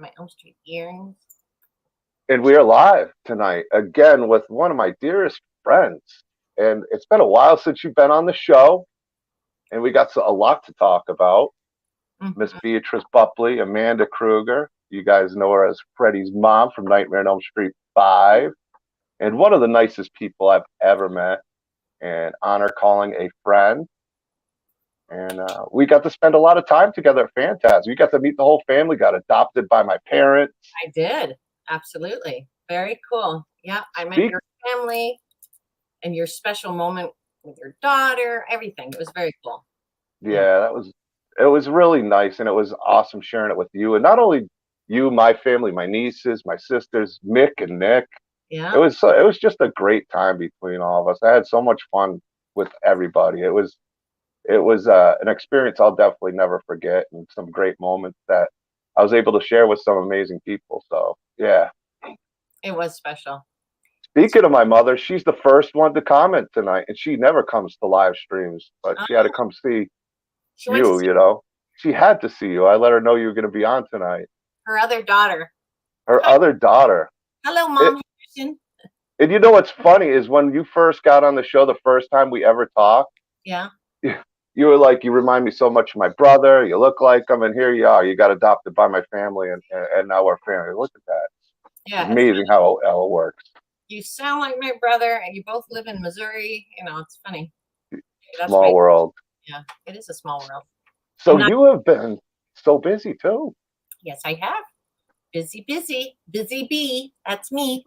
My Elm Street earrings. And we are live tonight again with one of my dearest friends. And it's been a while since you've been on the show, and we got a lot to talk about. Miss Beatrice Boepple, Amanda Krueger. You guys know her as Freddie's mom from Nightmare on Elm Street 5. And one of the nicest people I've ever met, and honor calling a friend. And we got to spend a lot of time together at Fantasm. We got to meet the whole family, got adopted by my parents. I did. Absolutely. Very cool. Yeah, I met your family and your special moment with your daughter, everything. It was very cool. Yeah, it was really nice, and it was awesome sharing it with you. And not only you, my family, my nieces, my sisters, Mick and Nick. Yeah. It was just a great time between all of us. I had so much fun with everybody. It was an experience I'll definitely never forget, and some great moments that I was able to share with some amazing people. So yeah. It was special. Speaking of my mother, she's the first one to comment tonight, and she never comes to live streams, but she had to come see you, you know. She had to see you. I let her know you were going to be on tonight. Her other daughter. Other daughter. Hello, Mom. And you know what's funny is when you first got on the show, the first time we ever talked. Yeah. You were like, you remind me so much of my brother. You look like him, and here you are. You got adopted by my family, and now we're family. Look at that. Yeah, it's amazing how it works. You sound like my brother, and you both live in Missouri. You know, it's funny. Small world. Yeah, it is a small world. So you have been so busy too. Yes, I have. Busy bee. That's me.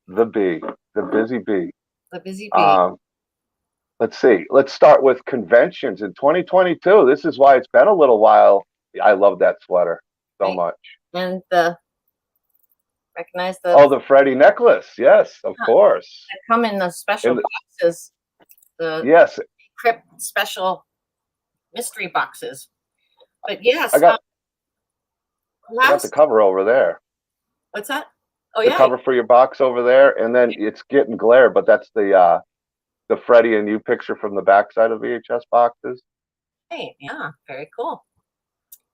The busy bee. The busy bee. Let's see. Let's start with conventions in 2022. This is why it's been a little while. I love that sweater so much. And recognize the Freddie necklace. Yes, of course. They come in the special boxes. Yes. Krypt special mystery boxes. But yes. I got the cover over there. What's that? Oh, the cover for your box over there, and then it's getting glare, but that's the Freddie and you picture from the backside of VHS boxes. Hey, yeah, very cool.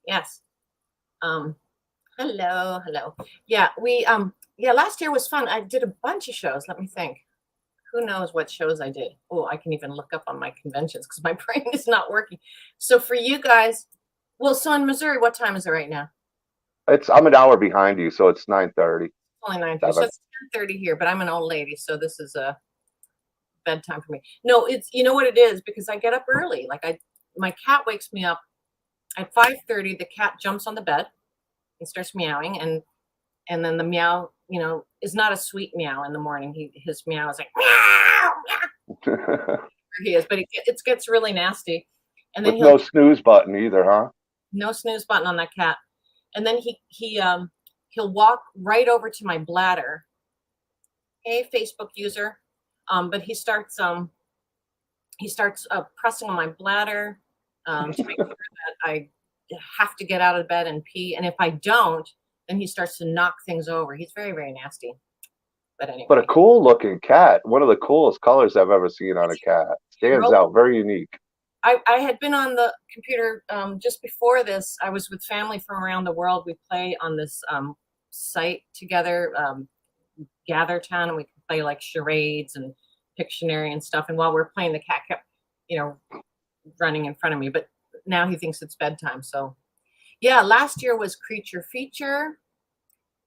Yes. Hello. Yeah, last year was fun. I did a bunch of shows. Let me think. Who knows what shows I did? Oh, I can even look up on my conventions because my brain is not working. So for you guys, so in Missouri, what time is it right now? I'm an hour behind you, so it's 9:30. Only 9:30. So it's 10:30 here, but I'm an old lady, so this is a bedtime for me. No, it's, you know what it is, because I get up early. Like my cat wakes me up at 5:30. The cat jumps on the bed and starts meowing, and then the meow, is not a sweet meow in the morning. His meow is like meow, meow. He is, but it gets really nasty. And then no snooze button either, huh? No snooze button on that cat. And then he'll walk right over to my bladder. Hey, Facebook user. But he starts pressing on my bladder to make sure that I have to get out of bed and pee. And if I don't, then he starts to knock things over. He's very, very nasty. But anyway. But a cool looking cat. One of the coolest colors I've ever seen on a cat. Stands out. Very unique. I had been on the computer just before this. I was with family from around the world. We play on this site together, GatherTown, and we can play like charades and Pictionary and stuff. And while we're playing, the cat kept, running in front of me. But now he thinks it's bedtime. So, yeah, last year was Creature Feature,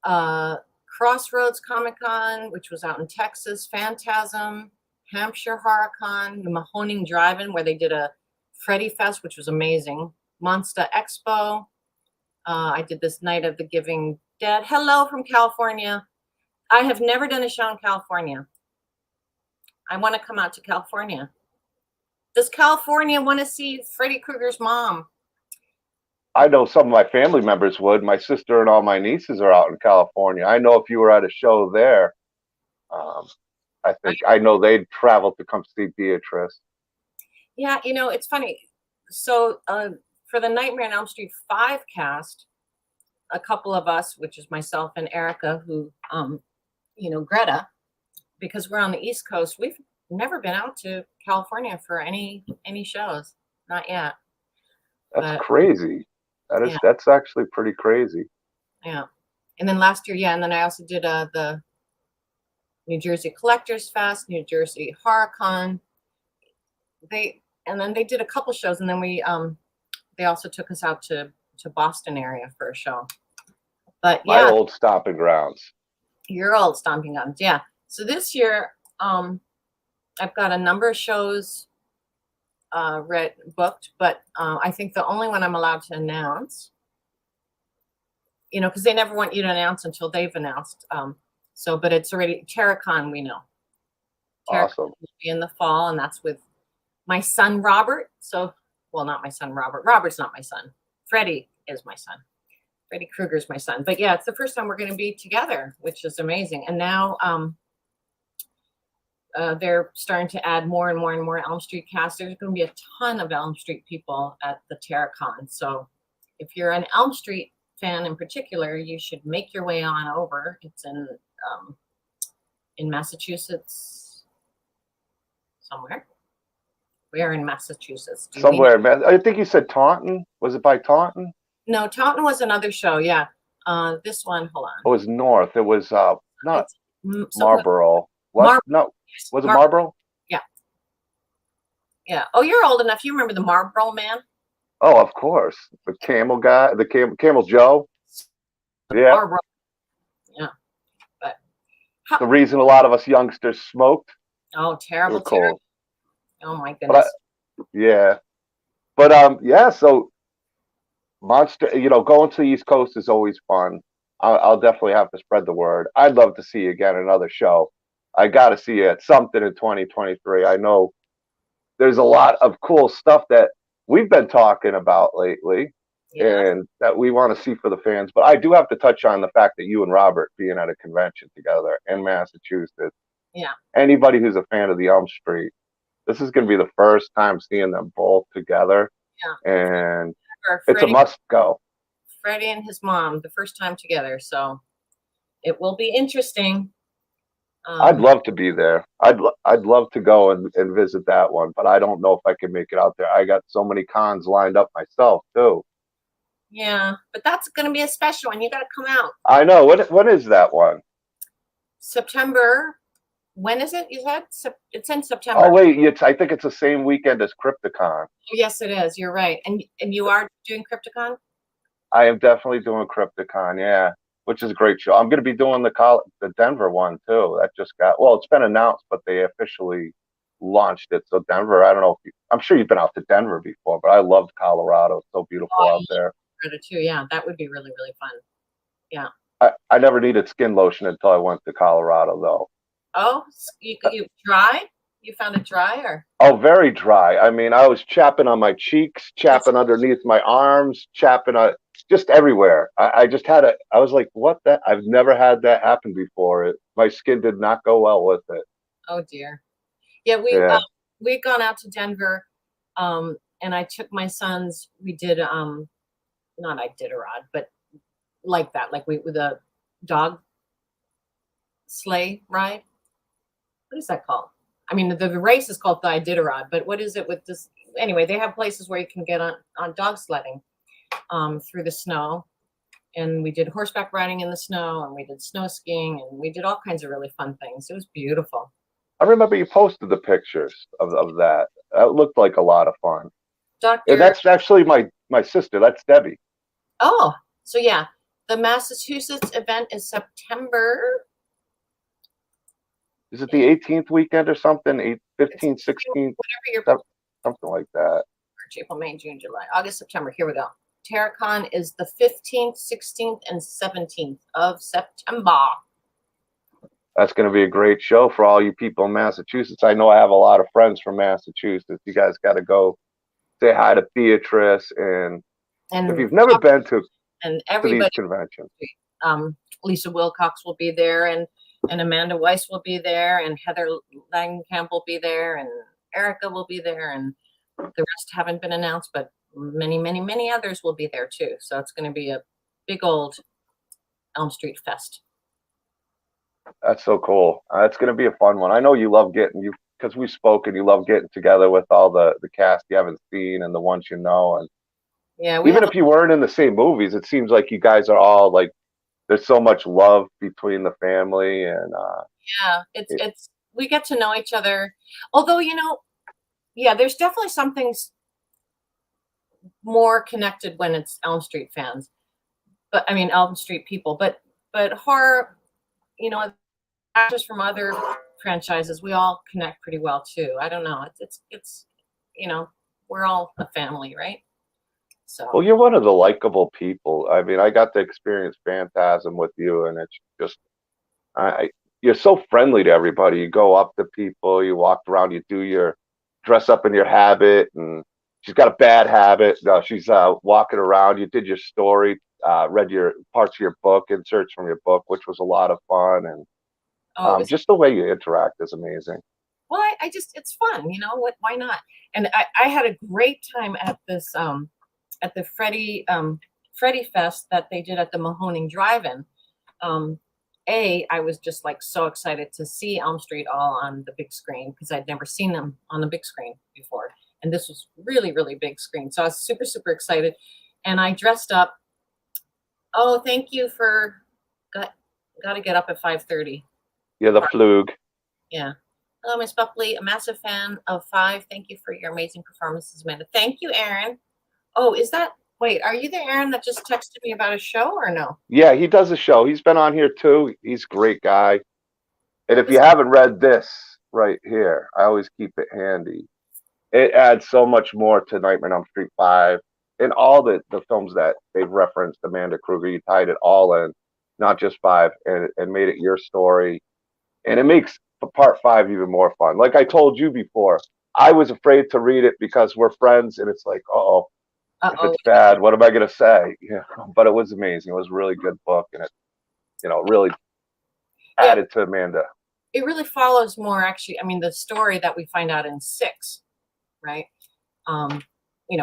Crossroads Comic-Con, which was out in Texas, Phantasm, Hampshire HorrorCon, the Mahoning Drive-In, where they did a Freddy Fest, which was amazing. Monster Expo. I did this Night of the Giving Dead. Hello from California. I have never done a show in California. I want to come out to California. Does California want to see Freddy Krueger's mom? I know some of my family members would. My sister and all my nieces are out in California. I know if you were at a show there, I know they'd travel to come see Beatrice. Yeah, it's funny. So for the Nightmare on Elm Street 5 cast, a couple of us, which is myself and Erica, who, Greta, because we're on the East Coast, we've never been out to California for any shows. Not yet. That's crazy. That's actually pretty crazy. Yeah. And then last year, yeah, and then I also did the New Jersey Collectors Fest, New Jersey HorrorCon. And then they did a couple shows, and then they also took us out to Boston area for a show. But My yeah, old stomping grounds. your old stomping grounds, yeah. So this year, I've got a number of shows booked, but I think the only one I'm allowed to announce, because they never want you to announce until they've announced. But it's already TerraCon, we know. Awesome. Will be in the fall, and that's with my son Robert. So, well, not my son Robert. Robert's not my son. Freddie is my son. Freddie Krueger's my son. But yeah, it's the first time we're going to be together, which is amazing. And now they're starting to add more and more and more Elm Street cast. There's going to be a ton of Elm Street people at the TerraCon. So if you're an Elm Street fan in particular, you should make your way on over. It's in Massachusetts somewhere. Where in Massachusetts? Somewhere, man. I think you said Taunton. Was it by Taunton? No, Taunton was another show. Yeah. This one, hold on. It was north. It was not It's Marlboro. What? No. Was it Marlboro? Yeah. Yeah. Oh, you're old enough. You remember the Marlboro Man? Oh, of course. The camel guy, the Camel Joe. Yeah. Marlboro. Yeah. But the reason a lot of us youngsters smoked. Oh, terrible, cold. Terrible. Oh my goodness. Yeah. But yeah, so Monster, going to the East Coast is always fun. I'll definitely have to spread the word. I'd love to see you again another show. I got to see you at something in 2023. I know there's a lot of cool stuff that we've been talking about lately, and that we want to see for the fans. But I do have to touch on the fact that you and Robert being at a convention together in Massachusetts. Yeah. Anybody who's a fan of the Elm Street, this is going to be the first time seeing them both together. Yeah. And it's a must go. Freddie and his mom, the first time together. So it will be interesting. I'd love to be there. I'd love to go and visit that one, but I don't know if I can make it out there. I got so many cons lined up myself too. Yeah, but that's going to be a special one. You got to come out. I know. When is that one? September. When is it? You said it's in September. Oh wait, I think it's the same weekend as Krypticon. Yes, it is. You're right. And you are doing Krypticon? I am definitely doing Krypticon. Yeah. Which is a great show. I'm going to be doing the Denver one too. That just it's been announced, but they officially launched it. So Denver, I don't know I'm sure you've been out to Denver before, but I loved Colorado. It's so beautiful out there. Colorado too. Yeah, that would be really, really fun. Yeah. I never needed skin lotion until I went to Colorado though. Oh, you dry? You found it dry or? Oh, very dry. I mean, I was chapping on my cheeks, chapping underneath my arms, chapping just everywhere. I was like, what that? I've never had that happen before. My skin did not go well with it. Oh dear. Yeah, we'd gone out to Denver, and I took my sons. We did not Iditarod, but like that, like with a dog sleigh ride. What is that called? I mean, the race is called the Iditarod, but what is it with this? Anyway, they have places where you can get on dog sledding through the snow. And we did horseback riding in the snow, and we did snow skiing, and we did all kinds of really fun things. It was beautiful. I remember you posted the pictures of that. It looked like a lot of fun. And that's actually my sister. That's Debbie. Oh, so yeah. The Massachusetts event is September. Is it the 18th weekend or something? 15th, 16th? Whatever something like that. March, April, May, June, July, August, September. Here we go. TerraCon is the 15th, 16th, and 17th of September. That's going to be a great show for all you people in Massachusetts. I know I have a lot of friends from Massachusetts. You guys got to go say hi to Beatrice. And if you've never been to these conventions. Lisa Wilcox will be there, and Amanda Weiss will be there, and Heather Langenkamp will be there, and Erica will be there, and the rest haven't been announced, but many, many, many others will be there too. So it's going to be a big old Elm Street fest. That's so cool. It's going to be a fun one. I know you love because we've spoken, you love getting together with all the cast you haven't seen and the ones you know. And yeah, even if you weren't in the same movies, it seems like you guys are all like there's so much love between the family, and Yeah, it, it's we get to know each other. Although, yeah, there's definitely something more connected when it's Elm Street fans. But I mean Elm Street people, but horror, actors from other franchises, we all connect pretty well too. I don't know. It's we're all a family, right? well, So you're one of the likable people. I mean, I got to experience Phantasm with you, and it's just I you're so friendly to everybody. You go up to people, you walk around, you do your dress up in your habit, and she's got a bad habit. She's walking around. You did your story, read your parts of your book, inserts from your book, which was a lot of fun, and oh, it was just the way you interact is amazing. well, I just it's fun, what? Why not? And I had a great time at this at the Freddy Fest that they did at the Mahoning Drive-In. Um, I was just like so excited to see Elm Street all on the big screen because I'd never seen them on the big screen before, and this was really really big screen. So I was super super excited, and I dressed up. Oh, thank you for got to get up at 5:30. You're the flug. Yeah. Hello, Miss Buckley, a massive fan of Five. Thank you for your amazing performances, Amanda. Thank you, Aaron. Oh, wait, are you the Aaron that just texted me about a show or no? Yeah, he does a show. He's been on here too. He's a great guy. And if you Was, haven't read this right here, I always keep it handy. It adds so much more to Nightmare on Elm Street 5 and all the films that they've referenced Amanda Krueger. You tied it all in, not just 5, and made it your story. And it makes part 5 even more fun. Like I told you before, I was afraid to read it because we're friends, and it's like, oh, if uh-oh. it's bad, what am I going to say? Yeah, but it was amazing. It was a really good book, and it, really Yeah, added to Amanda. it really follows more actually. I mean, the story that we find out in 6, right? Um,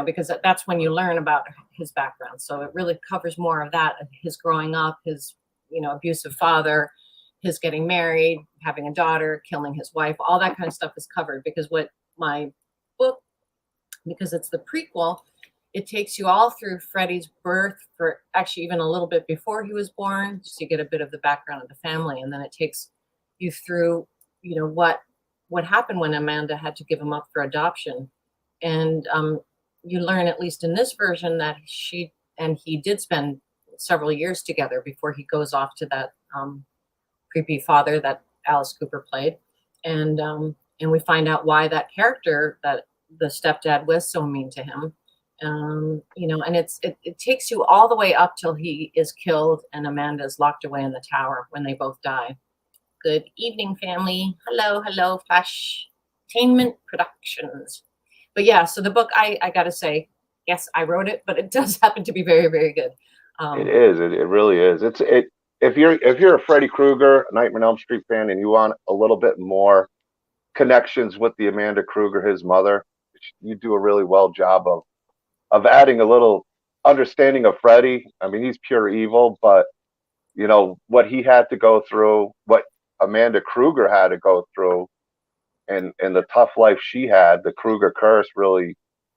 because that's when you learn about his background. So it really covers more of that, his growing up, his, abusive father, his getting married, having a daughter, killing his wife, all that kind of stuff is covered because what my book, because it's the prequel, it takes you all through Freddie's birth for actually even a little bit before he was born. So you get a bit of the background of the family. And then it takes you through, what happened when Amanda had to give him up for adoption. And you learn, at least in this version, that she and he did spend several years together before he goes off to that creepy father that Alice Cooper played. And we find out why that character, that the stepdad, was so mean to him. And it takes you all the way up till he is killed and Amanda is locked away in the tower when they both die. Good evening, family. Hello, Flashtainment Productions. But yeah, so the book, I gotta say, yes, I wrote it, but it does happen to be very, very good. It is. It really is. It. If you're a Freddy Krueger, Nightmare on Elm Street fan, and you want a little bit more connections with the Amanda Krueger, his mother, you do a really well job of adding a little understanding of Freddy. I mean, he's pure evil, but what he had to go through, what Amanda Krueger had to go through, and the tough life she had, the Krueger curse really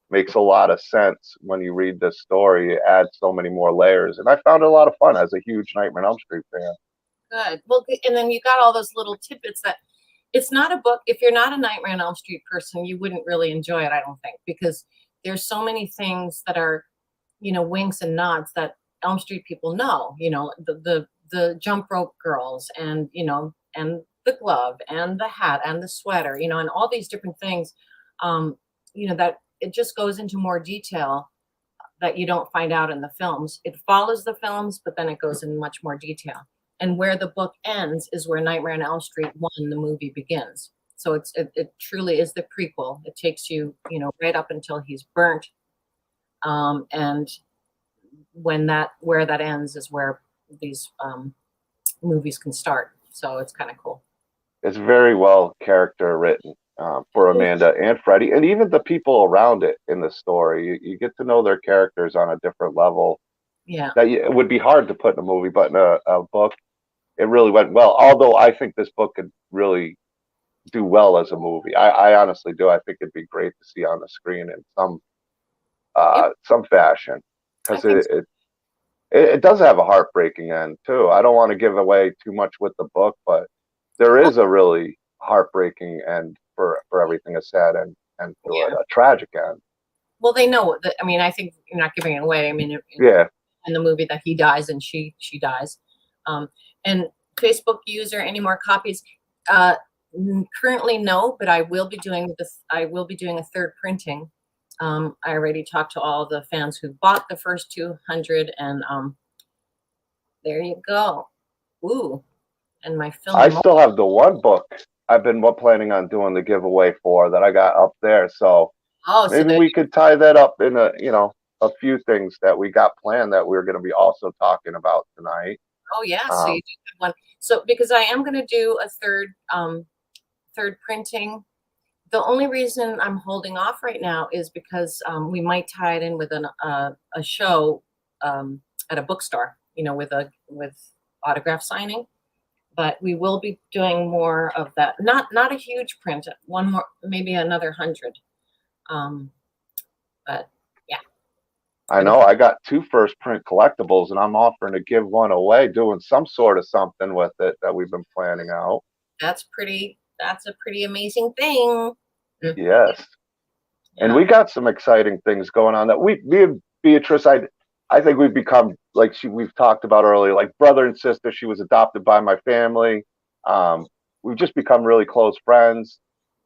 makes a lot of sense when you read this story. It adds so many more layers, and I found it a lot of fun as a huge Nightmare on Elm Street fan. Good. Well, and then you got all those little tidbits that it's not a book. If you're not a Nightmare on Elm Street person, you wouldn't really enjoy it, I don't think, because there's so many things that are, winks and nods that Elm Street people know. The jump rope girls, and and the glove and the hat and the sweater, and all these different things. That it just goes into more detail that you don't find out in the films. It follows the films, but then it goes in much more detail. And where the book ends is where Nightmare on Elm Street 1, the movie, begins. So it truly is the prequel. It takes you, right up until he's burnt. And where that ends is where these movies can start. So it's kind of cool. It's very well character written for Amanda and Freddie, and even the people around it in the story. You get to know their characters on a different level. Yeah. That it would be hard to put in a movie, but in a book, it really went well. Although I think this book could really do well as a movie. I honestly do. I think it'd be great to see on the screen in some Yep. some fashion I because think so. it does have a heartbreaking end too. I don't want to give away too much with the book, but there Well, is a really heartbreaking end for everything, a sad and to yeah. a tragic end. Well, they know that. I mean, I think you're not giving it away. I mean, Yeah, in the movie that he dies and she dies. Um, and Facebook user, any more copies? Uh, Currently, no, but I will be doing this. I will be doing a third printing. I already talked to all the fans who bought the first 200, and there you go. Ooh, and my I film. still have the one book I've been planning on doing the giveaway for that I got up there. So Oh, so maybe there. we could tie that up in a few things that we got planned that we're going to be also talking about tonight. Oh, yeah. So Um, you do have one. So because I am going to do a third printing. The only reason I'm holding off right now is because we might tie it in with a show at a bookstore, with autograph signing. But we will be doing more of that. Not a huge print, one more, maybe another 100. Um, but yeah, I but if know I got two first print collectibles, and I'm offering to give one away, doing some sort of something with it that we've been planning out. that's a pretty amazing thing. Mm, Yes, and yeah. we got some exciting things going on that me and Beatrice, I think we've become like we've talked about earlier, like brother and sister. She was adopted by my family. We've just become really close friends.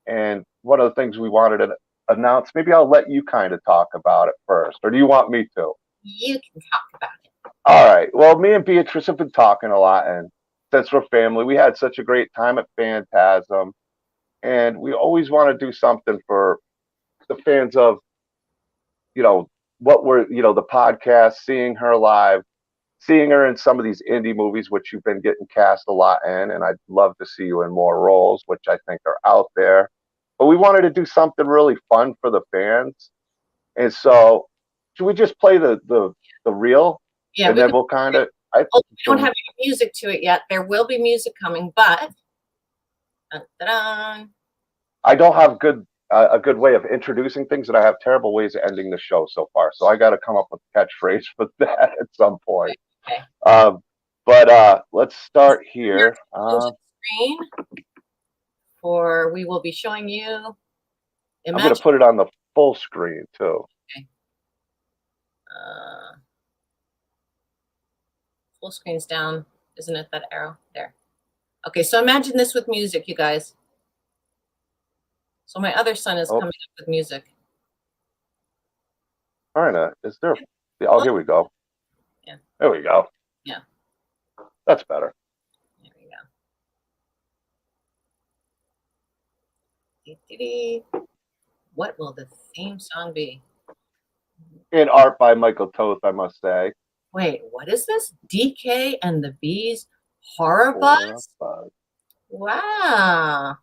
And one of the things we wanted to announce, maybe I'll let you kind of talk about it first, or do you want me to? You can talk about it. All right. Well, me and Beatrice have been talking a lot, and since we're family, we had such a great time at Phantasm, and we always want to do something for the fans of, you know, what we're, the podcast, seeing her live, seeing her in some of these indie movies, which you've been getting cast a lot in, and I'd love to see you in more roles, which I think are out there. But we wanted to do something really fun for the fans, and so should we just play the reel, Yeah, and we then could. we'll kind of I Oh, we don't the have any music to it yet. There will be music coming, but dun, dun, dun. I don't have a good way of introducing things, and I have terrible ways of ending the show so far. So I got to come up with a catchphrase for that at some point. Okay. Um, but let's start here. Screen for we will be showing you. I'm going to Imagine. put it on the full screen too. Okay. Uh, Full screen's down, isn't it? That arrow there. Okay, so imagine this with music, you guys. So my other son is Oh, coming up with music. Arna, is there? Oh, Oh, here we go. yeah, There we go. yeah. That's better. There we go. Dee-dee-dee. What will the theme song be? In art by Michael Toth, I must say. Wait, what is this? DK and the Bees Horror Or, Buzz? Wow.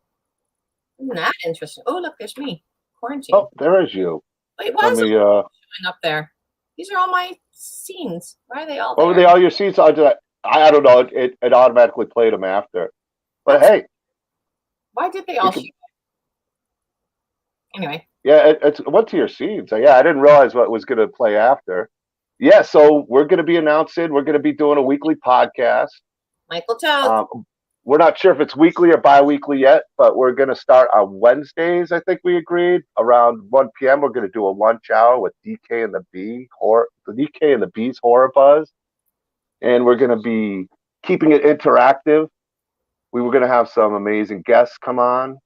Isn't that interesting? Oh, look, there's me. Quarantine. oh, there is you. Wait, why Let is it me. showing up there? These are all my scenes. Why are they all What were there? they? All your seats? I don't know. It automatically played them after. But That's hey, why did they you all show can. anyway? Yeah, it went to your scenes. Yeah, I didn't realize what was going to play after. Yeah, so we're going to be announcing. We're going to be doing a weekly podcast. Michael Toad. We're not sure if it's weekly or bi-weekly yet, but we're going to start on Wednesdays. I think we agreed around 1 p.m. We're going to do a lunch hour with DK and the DK and the Bees Horror Buzz, and we're going to be keeping it interactive. We were going to have some amazing guests come on.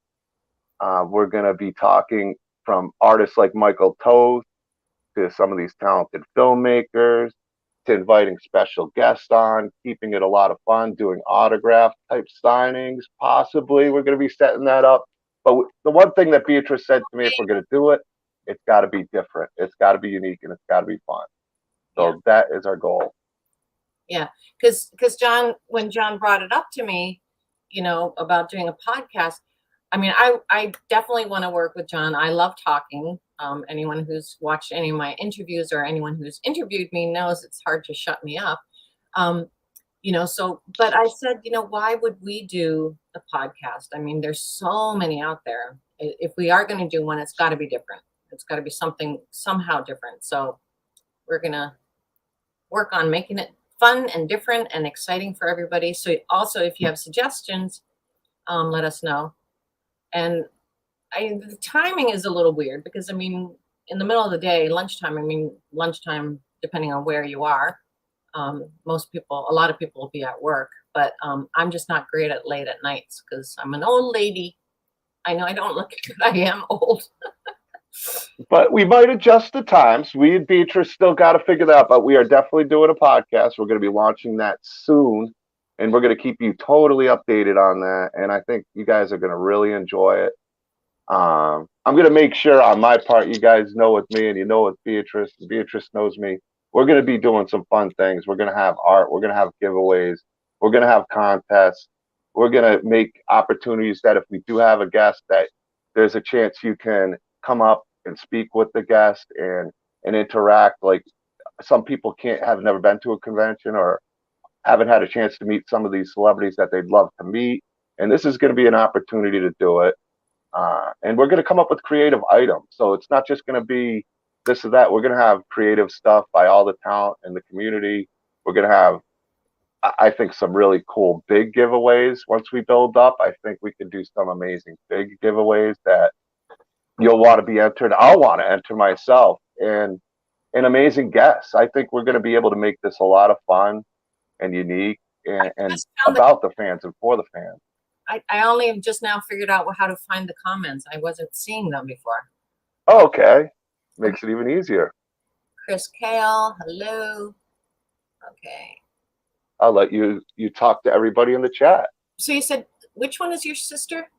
We're going to be talking from artists like Michael Toth to some of these talented filmmakers, to inviting special guests on, keeping it a lot of fun, doing autograph type signings. Possibly we're going to be setting that up. But the one thing that Beatrice said to me, if we're going to do it, it's got to be different. It's got to be unique, and it's got to be fun. Yeah, So that is our goal. yeah. Because John, when John brought it up to me, about doing a podcast. I mean, I definitely want to work with John. I love talking. Anyone who's watched any of my interviews or anyone who's interviewed me knows it's hard to shut me up. Um, but I said, why would we do a podcast? I mean, there's so many out there. If we are going to do one, it's got to be different. It's got to be something somehow different. So we're gonna work on making it fun and different and exciting for everybody. So also, if you have suggestions, let us know. And the timing is a little weird because, I mean, in the middle of the day, lunchtime, depending on where you are, a lot of people will be at work, but I'm just not great at late at nights because I'm an old lady. I know I don't look good. I am old. But we might adjust the times. We and Beatrice still got to figure that out, but we are definitely doing a podcast. We're going to be launching that soon, and we're going to keep you totally updated on that. And I think you guys are going to really enjoy it. I'm going to make sure on my part, you guys know with me and you know with Beatrice. Beatrice knows me. We're going to be doing some fun things. We're going to have art. We're going to have giveaways. We're going to have contests. We're going to make opportunities that if we do have a guest, that there's a chance you can come up and speak with the guest and interact. Like some people have never been to a convention or haven't had a chance to meet some of these celebrities that they'd love to meet. And this is going to be an opportunity to do it. And we're going to come up with creative items. So it's not just going to be this or that. We're going to have creative stuff by all the talent in the community. We're going to have, I think, some really cool big giveaways. Once we build up, I think we can do some amazing big giveaways that you'll want to be entered. I'll want to enter myself, and amazing guests. I think we're going to be able to make this a lot of fun and unique and about the fans and for the fans. I only have just now figured out how to find the comments. I wasn't seeing them before. Oh, okay. Makes it even easier. Chris Kale, hello. Okay. I'll let you talk to everybody in the chat. So you said, which one is your sister?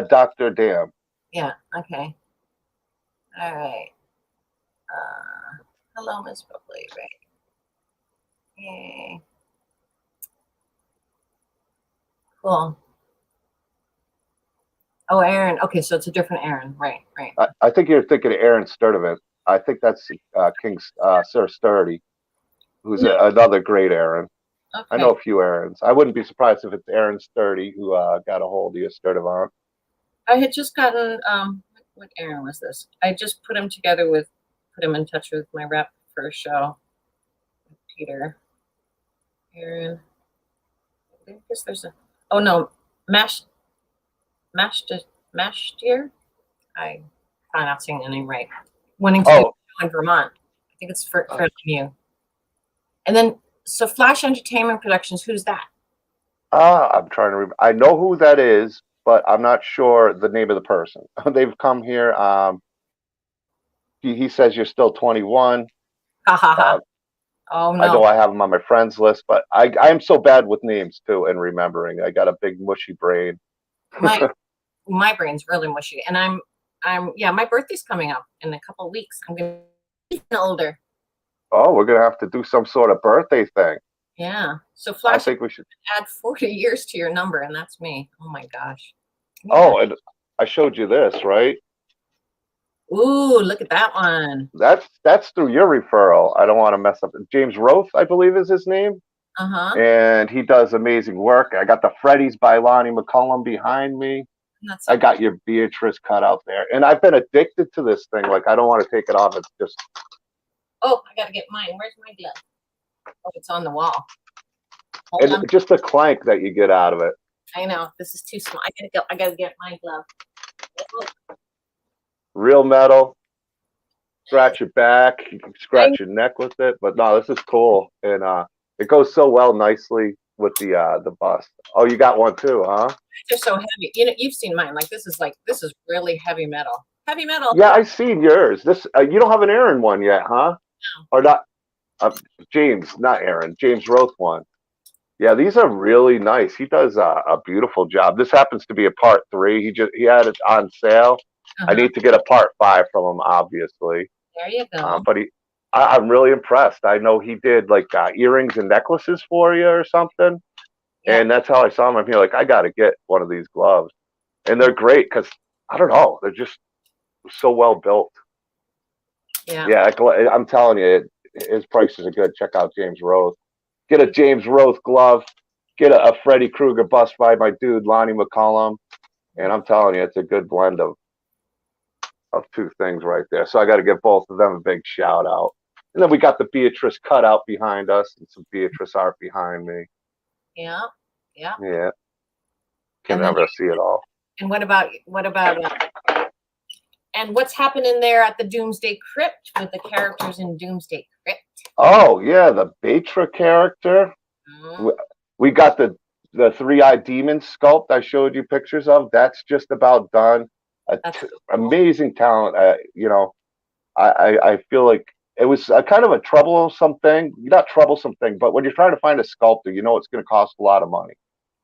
Dr. Dam. Yeah, okay. All right. Hello, Miss Boepple. Right. Yay. Cool. Oh, Aaron. Okay, so it's a different Aaron. Right. I think you're thinking of Aaron Sturdivant. I think that's King Sir Sturdy, who's another great Aaron. Okay. I know a few Aarons. I wouldn't be surprised if it's Aaron Sturdy who got a hold of you, Sturdivant. I had just gotten, what Aaron was this? I just put him in touch with my rep for a show. Peter. Aaron. I guess there's Mashtier? I'm probably not saying the name right. Winning in Vermont. I think it's fairly new. And then, so Flash Entertainment Productions, who's that? I'm trying to remember. I know who that is, but I'm not sure the name of the person. They've come here. He says you're still 21. Oh, no. I know I have him on my friends list, but I am so bad with names, too, and remembering. I got a big mushy brain. My brain's really mushy. And my birthday's coming up in a couple of weeks. I'm going to be older. Oh, we're going to have to do some sort of birthday thing. Yeah. So Flash, I think we should add 40 years to your number, and that's me. Oh, my gosh. Yeah. Oh, and I showed you this, right? Ooh, look at that one. That's through your referral. I don't want to mess up. James Roth, I believe, is his name. Uh-huh. And he does amazing work. I got the Freddy's by Lonnie McCullum behind me. I got your Beatrice cut out there. And I've been addicted to this thing. Like, I don't want to take it off. It's just... Oh, I got to get mine. Where's my glove? Oh, it's on the wall. Hold on. Just the clank that you get out of it. I know. This is too small. I gotta get my glove. Real metal. Scratch your back. You can scratch your neck with it. But no, this is cool. And it goes so well nicely with the bust. Oh, you got one too, huh? They're so heavy. You know, you've seen mine. This is really heavy metal. Heavy metal. Yeah, I've seen yours. This you don't have an Aaron one yet, huh? No. Or not? James, not Aaron. James Roth one. Yeah, these are really nice. He does a beautiful job. This happens to be a part 3. He had it on sale. I need to get a part 5 from him, obviously. There you go. But I'm really impressed. I know he did like earrings and necklaces for you or something. Yeah. And that's how I saw him. I'm here like, I got to get one of these gloves. And they're great because, I don't know, they're just so well built. Yeah, I'm telling you, his prices are good. Check out James Roth. Get a James Roth glove. Get a Freddy Krueger bust by my dude, Lonnie McCullum. And I'm telling you, it's a good blend of two things right there. So I got to give both of them a big shout out. And then we got the Beatrice cutout behind us and some Beatrice art behind me. Yeah. Yeah. Yeah, can And then, never see it all. and and what's happening there at the Doomsday Crypt with the characters in Doomsday Crypt? Oh yeah, the Betra character. Mm, We got the three-eyed demon sculpt I showed you pictures of. That's just about done. that's so cool. Amazing talent. You know, I feel like it was a kind of a troublesome thing. Not troublesome thing, but when you're trying to find a sculptor, you know it's going to cost a lot of money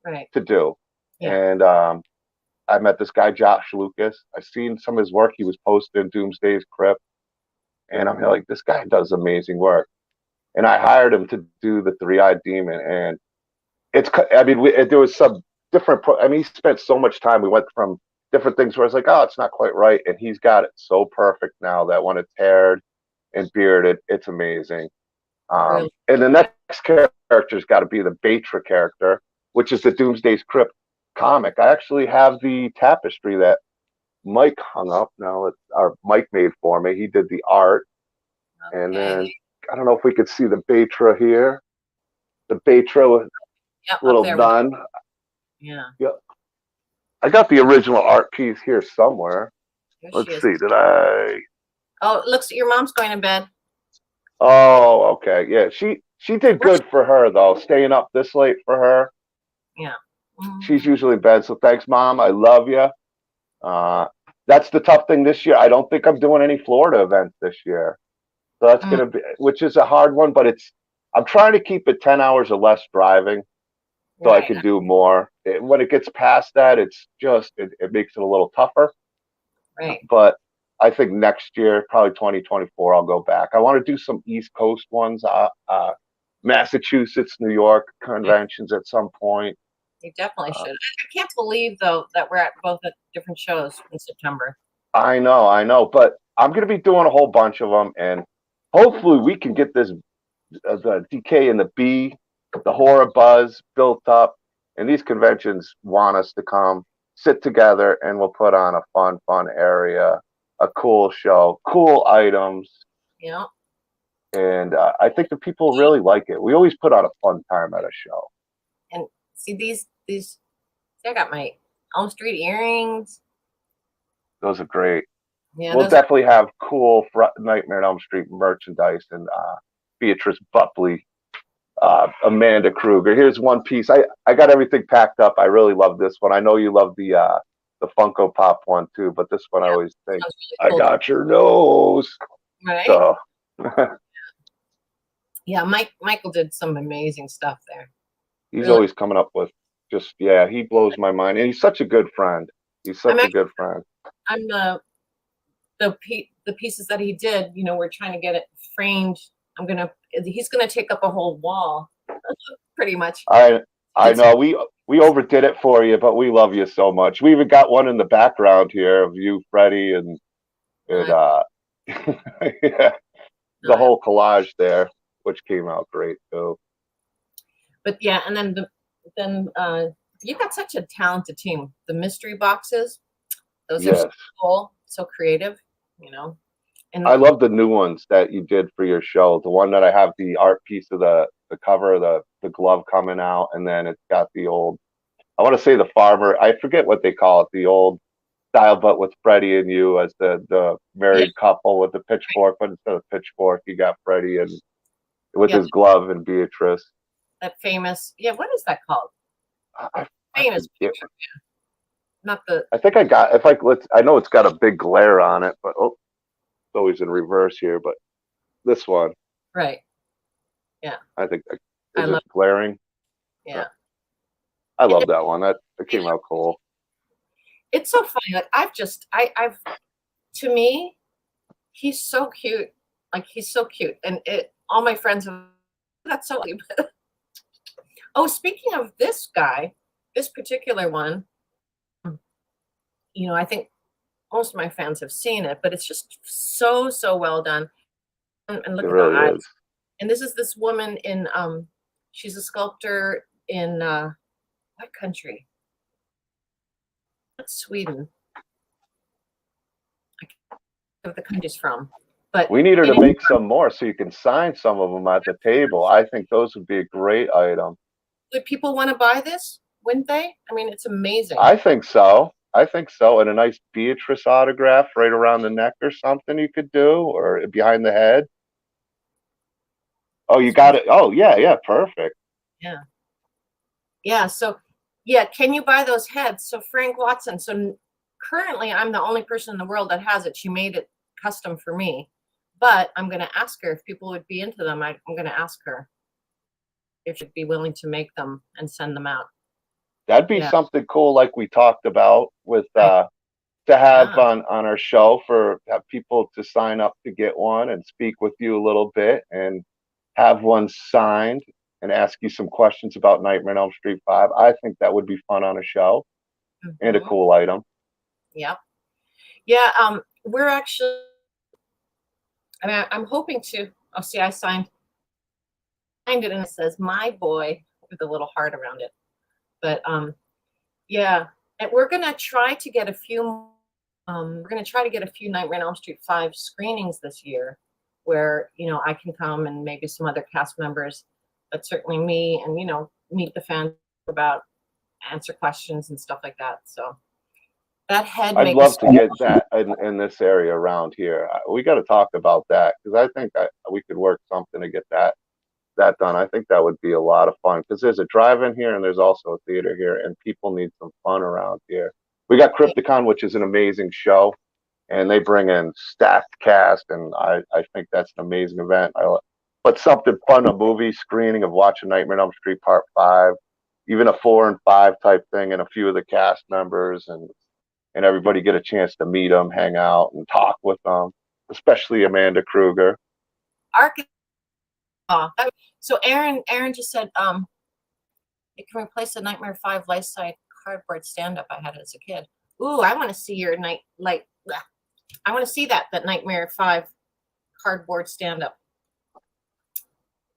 Right. to do. Yeah. And I met this guy Josh Lucas. I've seen some of his work. He was posted in Doomsday's Crypt, and I'm like, this guy does amazing work. And I hired him to do the three-eyed demon, and it's. I mean, there was some different. I mean, he spent so much time. We went from different things where I was like, oh, it's not quite right, and he's got it so perfect now that when it's haired and bearded, it's amazing. Really. And the next character's got to be the Betra character, which is the Doomsday's Crypt comic. I actually have the tapestry that Mike hung up. Now it's our Mike made for me. He did the art, and then I don't know if we could see the Betra here. The Betra with little nun. Yeah. Yep. I got the original art piece here somewhere. Let's see. Did I? Oh, it looks. Your mom's going to bed. Oh, okay. Yeah, she did good for her though, staying up this late for her. Yeah. Mm-hmm. She's usually in bed, so thanks, Mom. I love you. That's the tough thing this year. I don't think I'm doing any Florida events this year, so that's gonna be, which is a hard one. But I'm trying to keep it 10 hours or less driving, so I can do more. When it gets past that, it's just it makes it a little tougher. Right. But I think next year, probably 2024, I'll go back. I want to do some East Coast ones, Massachusetts, New York conventions at some point. You definitely should. I can't believe though that we're at both at different shows in September. I know, but I'm going to be doing a whole bunch of them, and hopefully we can get this the DK and the B, the horror buzz built up, and these conventions want us to come sit together, and we'll put on a fun area, a cool show, cool items. Yeah. And I think the people really like it. We always put on a fun time at a show. And see these. I got my Elm Street earrings. Those are great. Yeah, we'll definitely have cool Nightmare on Elm Street merchandise and Beatrice Boepple, Amanda Krueger. Here's one piece. I got everything packed up. I really love this one. I know you love the Funko Pop one too, but this one I always think, really cool. I got your nose. Right. So. Yeah, Michael did some amazing stuff there. He's always coming up with he blows my mind, and he's such a good friend. He's such a good friend. I'm the pieces that he did. You know, we're trying to get it framed. He's gonna take up a whole wall, pretty much. I know we overdid it for you, but we love you so much. We even got one in the background here of you, Freddie, and yeah, the whole collage there, which came out great too. But yeah, and then you've got such a talented team. The mystery boxes, those are so cool, so creative, you know. And I love the new ones that you did for your show. The one that I have the art piece of the cover, the glove coming out, and then it's got the old, I want to say the farmer, I forget what they call it, the old style, but with Freddie and you as the married couple with the pitchfork, but instead of pitchfork, you got Freddie and with his glove and Beatrice. That famous, what is that called? Famous picture. Not the. I think I know it's got a big glare on it, but it's always in reverse here. But this one, right? Yeah. I think is it glaring? Yeah. I love that one. That came out cool. It's so funny. Like I've to me, he's so cute. Like he's so cute, and all my friends have. That's so. Oh, speaking of this guy, this particular one, you know, I think most of my fans have seen it, but it's just so well done. And look at the eyes. And this is this woman in she's a sculptor in what country? Sweden. I can't remember where the country's from. But we need her to make some more so you can sign some of them at the table. I think those would be a great item. would people want to buy this? Wouldn't they? I mean, it's amazing. I think so. I think so. And a nice Beatrice autograph right around the neck or something you could do, or behind the head. Oh, you got it. Oh, yeah, yeah, perfect. Yeah. Yeah. So, yeah, can you buy those heads? So, Frank Watson. So, currently, I'm the only person in the world that has it. She made it custom for me. But I'm going to ask her if people would be into them. I'm going to ask her if she'd be willing to make them and send them out. That'd be something cool, like we talked about with to have on our show, for have people to sign up to get one and speak with you a little bit and have one signed and ask you some questions about Nightmare on Elm Street 5. I think that would be fun on a show and a cool item. Yeah. Yeah. We're actually, I mean, I'm hoping to, oh, see, I signed it and it says "My Boy" with a little heart around it. But yeah, and we're gonna try to get a few. We're gonna try to get a few Nightmare on Elm Street 5 screenings this year, where I can come and maybe some other cast members, but certainly me, and meet the fans about, answer questions and stuff like that. So that head. I'd love to get that in this area around here. We got to talk about that, because I think we could work something to get that done. I think that would be a lot of fun, because there's a drive-in here and there's also a theater here, and people need some fun around here. We got Krypticon, which is an amazing show, and they bring in stacked cast, and I think that's an amazing event. But something fun, a movie screening of watching Nightmare on Elm Street Part 5, even a 4 and 5 type thing, and a few of the cast members, and everybody get a chance to meet them, hang out, and talk with them, especially Amanda Krueger. So Aaron just said it can replace the Nightmare 5 life-size cardboard stand-up I had as a kid. Ooh, I want to see your I want to see that Nightmare 5 cardboard stand-up.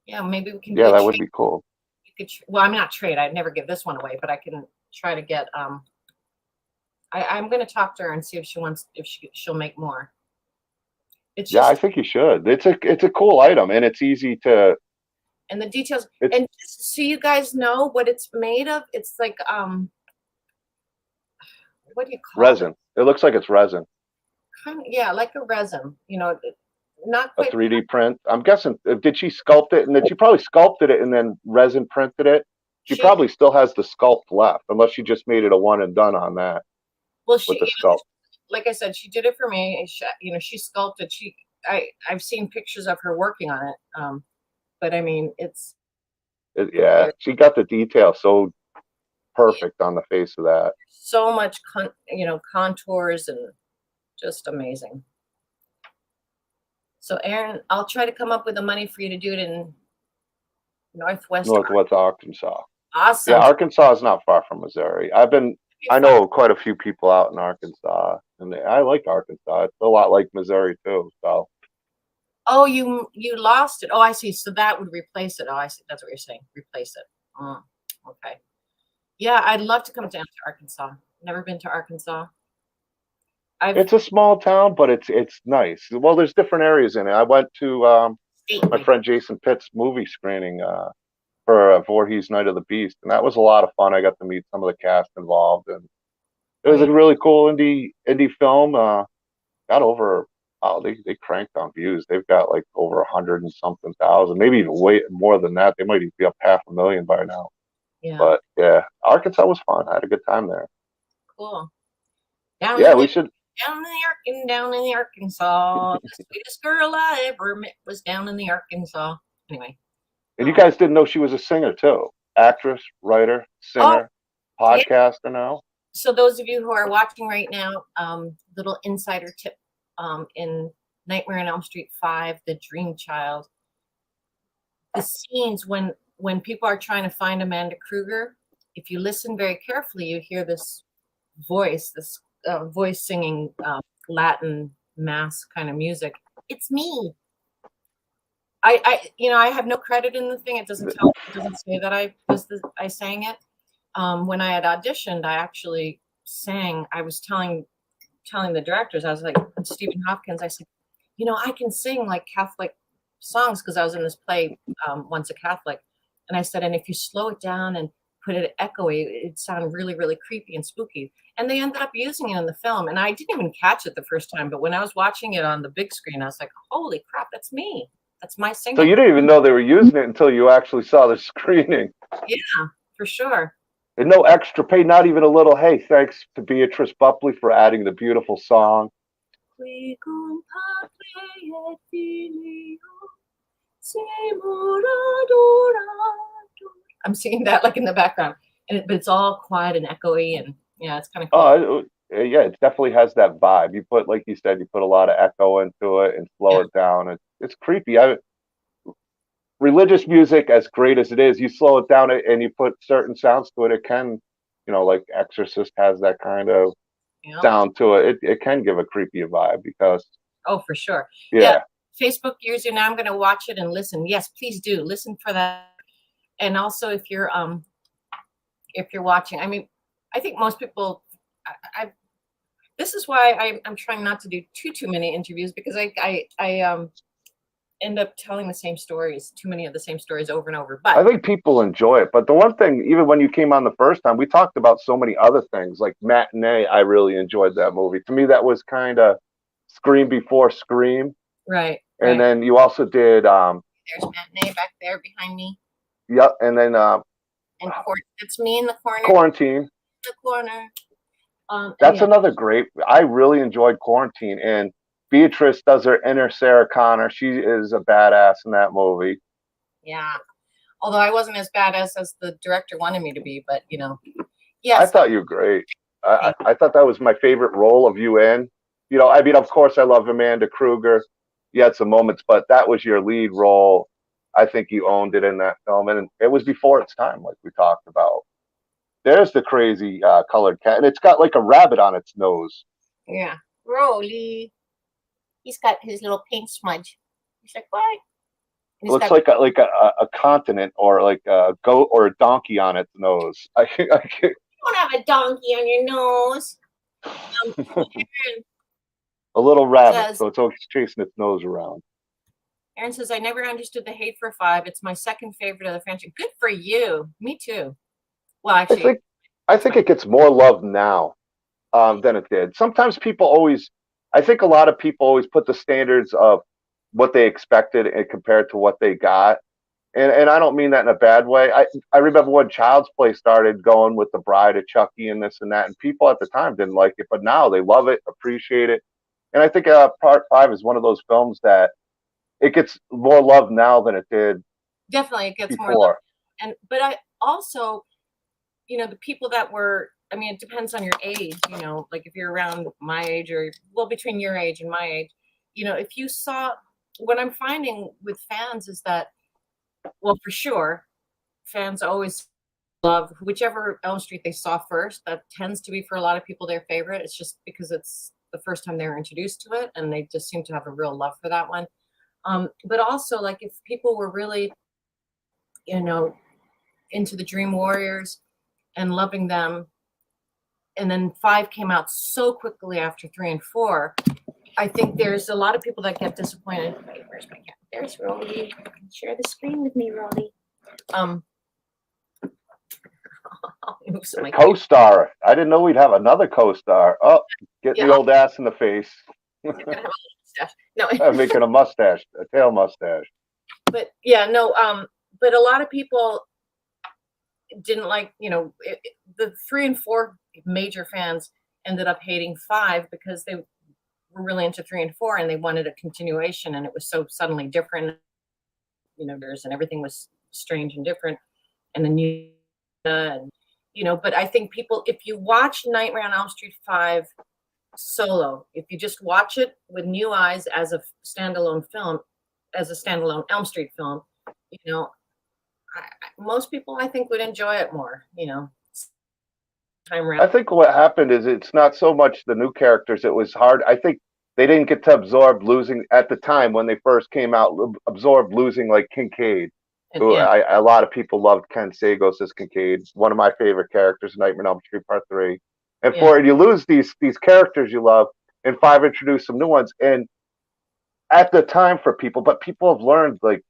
Yeah, maybe we can. Yeah, that would be cool. You could. Well, I'm not trade. I'd never give this one away, but I can try to get. I'm going to talk to her and see if she wants, if she'll make more. It's just, I think you should. It's a cool item, and it's easy to. And the details, and just so you guys know what it's made of, it's like what do you call resin? It looks like it's resin. Yeah, like a resin. Not quite a 3D print. I'm guessing. Did she sculpt it? And then she probably sculpted it and then resin printed it. She probably still has the sculpt left, unless she just made it a one and done on that. Well, with the sculpt. Like I said, she did it for me. She sculpted. I've seen pictures of her working on it. But I mean, she got the detail so perfect on the face of that. So much, contours, and just amazing. So Aaron, I'll try to come up with the money for you to do it in Northwest Arkansas. Awesome. Yeah, Arkansas is not far from Missouri. I know quite a few people out in Arkansas, and I like Arkansas. It's a lot like Missouri too. So. Oh, you lost it. Oh, I see. So that would replace it. Oh, I see. That's what you're saying. Replace it. Okay. Yeah, I'd love to come down to Arkansas. Never been to Arkansas. It's a small town, but it's nice. Well, there's different areas in it. I went to my friend Jason Pitt's movie screening for Voorhees Night of the Beast, and that was a lot of fun. I got to meet some of the cast involved, and it was a really cool indie film. Got over. Oh, they cranked on views. They've got like over 100 and something thousand, maybe even way more than that. They might even be up 500,000 by now. Yeah. But yeah, Arkansas was fun. I had a good time there. Cool. We should. Down in the Arkansas. The sweetest girl I ever met was down in the Arkansas. Anyway. And you guys didn't know she was a singer too. Actress, writer, singer, podcaster now. So those of you who are watching right now, little insider tip. In Nightmare on Elm Street 5, The Dream Child, the scenes when people are trying to find Amanda Krueger, if you listen very carefully, you hear this voice singing Latin mass kind of music. It's me. I have no credit in the thing. It doesn't say that I sang it. When I had auditioned, I actually sang. I was telling the directors, I was like, Stephen Hopkins, I said, I can sing like Catholic songs because I was in this play, Once a Catholic. And I said, and if you slow it down and put it echoey, it'd sound really, really creepy and spooky. And they ended up using it in the film. And I didn't even catch it the first time. But when I was watching it on the big screen, I was like, holy crap, that's me. That's my singing. So you didn't even know they were using it until you actually saw the screening. Yeah, for sure. And no extra pay, not even a little, hey, thanks to Beatrice Boepple for adding the beautiful song. I'm singing that like in the background, but it's all quiet and echoey, and yeah, it's kind of cool. Oh, yeah, it definitely has that vibe. You put, like you said, you put a lot of echo into it and slow it down. It's creepy. Religious music, as great as it is, you slow it down and you put certain sounds to it. It can, like Exorcist has that kind of sound to it. It can give a creepy vibe because. Oh, for sure. Yeah. Facebook user. Now I'm going to watch it and listen. Yes, please do listen for that. And also, if you're watching, I mean, I think most people. This is why I'm trying not to do too many interviews, because I end up telling the same stories, too many of the same stories over and over. But I think people enjoy it. But the one thing, even when you came on the first time, we talked about so many other things, like Matinee. I really enjoyed that movie. To me, that was kind of Scream before Scream. Right. And then you also did. There's Matinee back there behind me. Yep. And then. And it's me in the corner. Quarantine. In the corner. That's another great. I really enjoyed Quarantine, and Beatrice does her inner Sarah Connor. She is a badass in that movie. Yeah, although I wasn't as badass as the director wanted me to be, but yes. I thought you were great. I thought that was my favorite role of you in. I mean, of course, I love Amanda Krueger. You had some moments, but that was your lead role. I think you owned it in that film, and it was before its time, like we talked about. There's the crazy colored cat, and it's got like a rabbit on its nose. Yeah, Rolly. He's got his little paint smudge. He's like, what? It looks like a continent, or like a goat or a donkey on its nose. You don't have a donkey on your nose. A little rabbit, so it's always chasing its nose around. Aaron says, I never understood the hate for 5. It's my second favorite of the franchise. Good for you. Me too. Well, actually, I think it gets more love now than it did. Sometimes I think a lot of people always put the standards of what they expected and compared to what they got. And I don't mean that in a bad way. I remember when Child's Play started going with The Bride of Chucky and this and that, and people at the time didn't like it, but now they love it, appreciate it. And I think Part 5 is one of those films that it gets more love now than it did. Definitely, it gets before. More love. But I also, the people that were, I mean, it depends on your age, like if you're around my age or, well, between your age and my age, if you saw, what I'm finding with fans is that, well, for sure, fans always love whichever Elm Street they saw first. That tends to be, for a lot of people, their favorite. It's just because it's the first time they were introduced to it, and they just seem to have a real love for that one. But also, like, if people were really, into the Dream Warriors and loving them, and then 5 came out so quickly after 3 and 4, I think there's a lot of people that get disappointed. Wait, where's my cat? There's Rolly. Share the screen with me, Rolly. Co-star. I didn't know we'd have another co-star. Oh, getting the old ass in the face. No, I'm making a mustache, a tail mustache. But but a lot of people didn't like, the 3 and 4 major fans ended up hating 5 because they were really into 3 and 4 and they wanted a continuation, and it was so suddenly different. And everything was strange and different, and the new, and but I think people, if you watch Nightmare on Elm Street 5 solo, if you just watch it with new eyes as a standalone film, as a standalone Elm Street film, most people, I think, would enjoy it more, time around. I think what happened is it's not so much the new characters. It was hard. I think they didn't get to absorb losing, at the time when they first came out, absorb losing like Kincaid. Who a lot of people loved Ken Sagos as Kincaid, one of my favorite characters in Nightmare on Elm Street Part 3. And for it, you lose these characters you love, and 5 introduced some new ones. And at the time for people, but people have learned, like,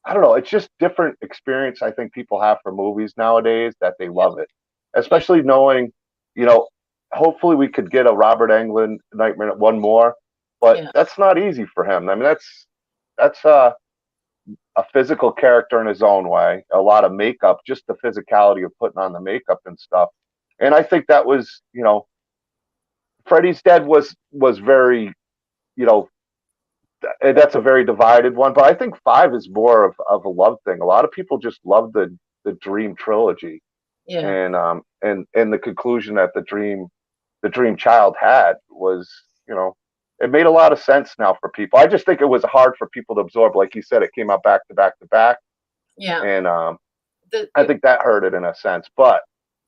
I don't know, it's just different experience I think people have for movies nowadays that they love it. Yeah. Especially knowing, you know, hopefully we could get a Robert Englund Nightmare one more, but Yeah. that's not easy for him. I mean, that's a physical character in his own way, a lot of makeup, just the physicality of putting on the makeup and stuff. And I think that was, Freddy's Dead was very, you know, that's a very divided one. But I think five is more of a love thing. A lot of people just love the Dream trilogy, Yeah. and the conclusion that the Dream Child had was, it made a lot of sense now for people. I just think it was hard for people to absorb. Like you said, it came out back to back to back, Yeah. and The, I think that hurt it in a sense. But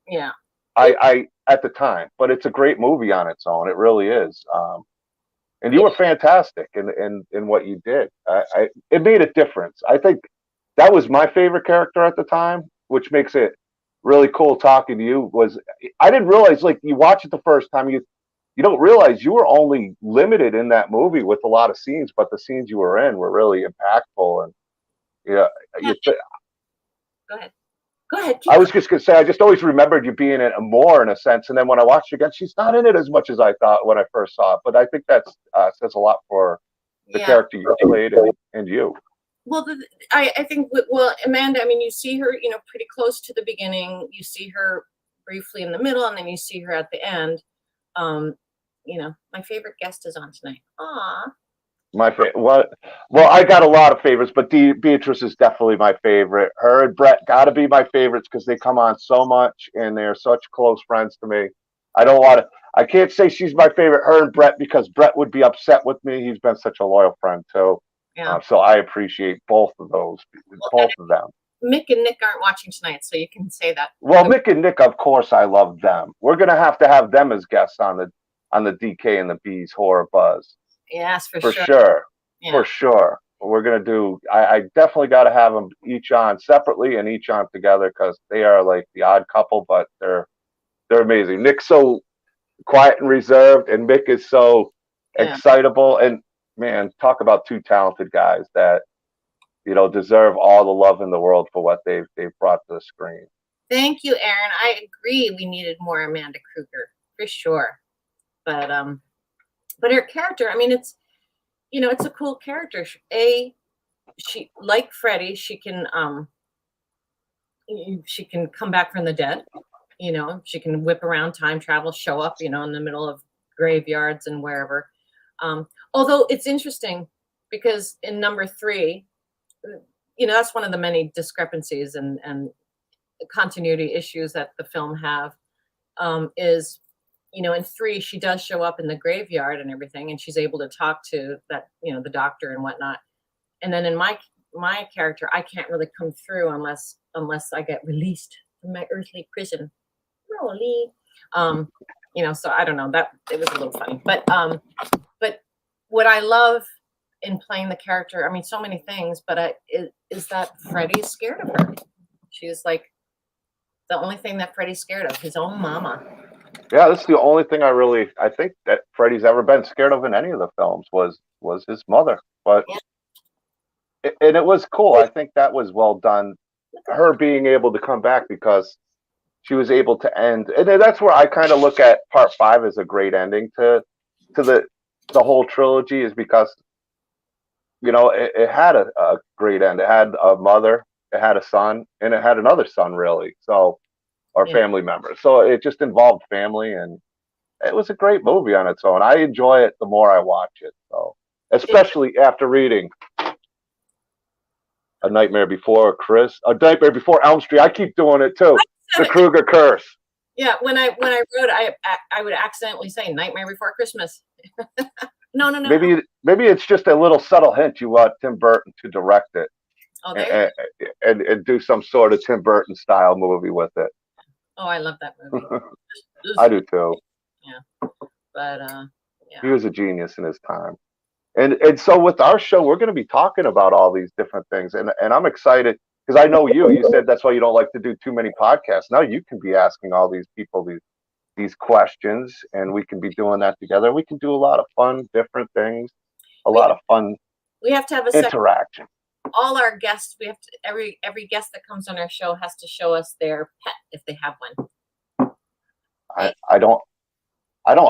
yeah. I at the time, but it's a great movie on its own. It really is. And you Yeah. were fantastic in what you did. It made a difference. I think that was my favorite character at the time, which makes it really cool talking to you. Was I didn't realize, like, you watch it the first time, you don't realize you were only limited in that movie with a lot of scenes, but the scenes you were in were really impactful. And yeah, Yeah. Go ahead. Go ahead. Keep I going. was just gonna say, I just always remembered you being in it more in a sense, and then when I watched it again, she's not in it as much as I thought when I first saw it. But I think that says a lot for the Yeah. character you played and you. Well, I think, well, Amanda, I mean, you see her, pretty close to the beginning. You see her briefly in the middle, and then you see her at the end. Um, my favorite guest is on tonight. Aw. My favorite. Well, I got a lot of favorites, but Beatrice is definitely my favorite. Her and Brett got to be my favorites because they come on so much and they're such close friends to me. I don't want to. I can't say she's my favorite. Her and Brett, because Brett would be upset with me. He's been such a loyal friend too. Yeah. So I appreciate both of those, Well, both of them. Mick and Nick aren't watching tonight, so you can say that. Well, Mick and Nick, of course, I love them. We're gonna have to have them as guests on the DK and the Bees Horror Buzz. Yes, for For sure. sure. Yeah. For sure. We're going to do, I definitely got to have them each on separately and each on together because they are like the odd couple, but they're amazing. Nick's so quiet and reserved, and Mick is so excitable. And man, talk about two talented guys that, deserve all the love in the world for what they've brought to the screen. Thank you, Aaron. I agree. We needed more Amanda Krueger for sure. But her character, I mean, it's a cool character. She like Freddy, she can come back from the dead. She can whip around, time travel, show up, in the middle of graveyards and wherever. Although it's interesting because in number 3, that's one of the many discrepancies and continuity issues that the film have, is in 3, she does show up in the graveyard and everything, and she's able to talk to that, the doctor and whatnot. And then in my character, I can't really come through unless I get released from my earthly prison. Rolly. So I don't know, that it was a little funny, but what I love in playing the character, I mean, so many things, but is that Freddy's scared of her. She's like the only thing that Freddy's scared of, his own mama. Yeah, that's the only thing I think that Freddy's ever been scared of in any of the films was his mother. But and it was cool. I think that was well done. Her being able to come back because she was able to end, and that's where I kind of look at part 5 as a great ending to the whole trilogy, is because it had a great end. It had a mother, it had a son, and it had another son, really. So, or family members. So it just involved family, and it was a great movie on its own. I enjoy it the more I watch it. So, especially after reading A Nightmare Before Elm Street. I keep doing it too. The Krueger Curse. Yeah, when I wrote, I would accidentally say Nightmare Before Christmas. No. Maybe it's just a little subtle hint. You want Tim Burton to direct it, and do some sort of Tim Burton style movie with it. Oh, I love that movie. I do too. Yeah, but he was a genius in his time. And so with our show, we're going to be talking about all these different things, and I'm excited because I know you said that's why you don't like to do too many podcasts. Now you can be asking all these people these questions, and we can be doing that together. We can do a lot of fun, different things. a lot of fun We have to have a second. interaction. All our guests, we have to, every guest that comes on our show has to show us their pet if they have one. I don't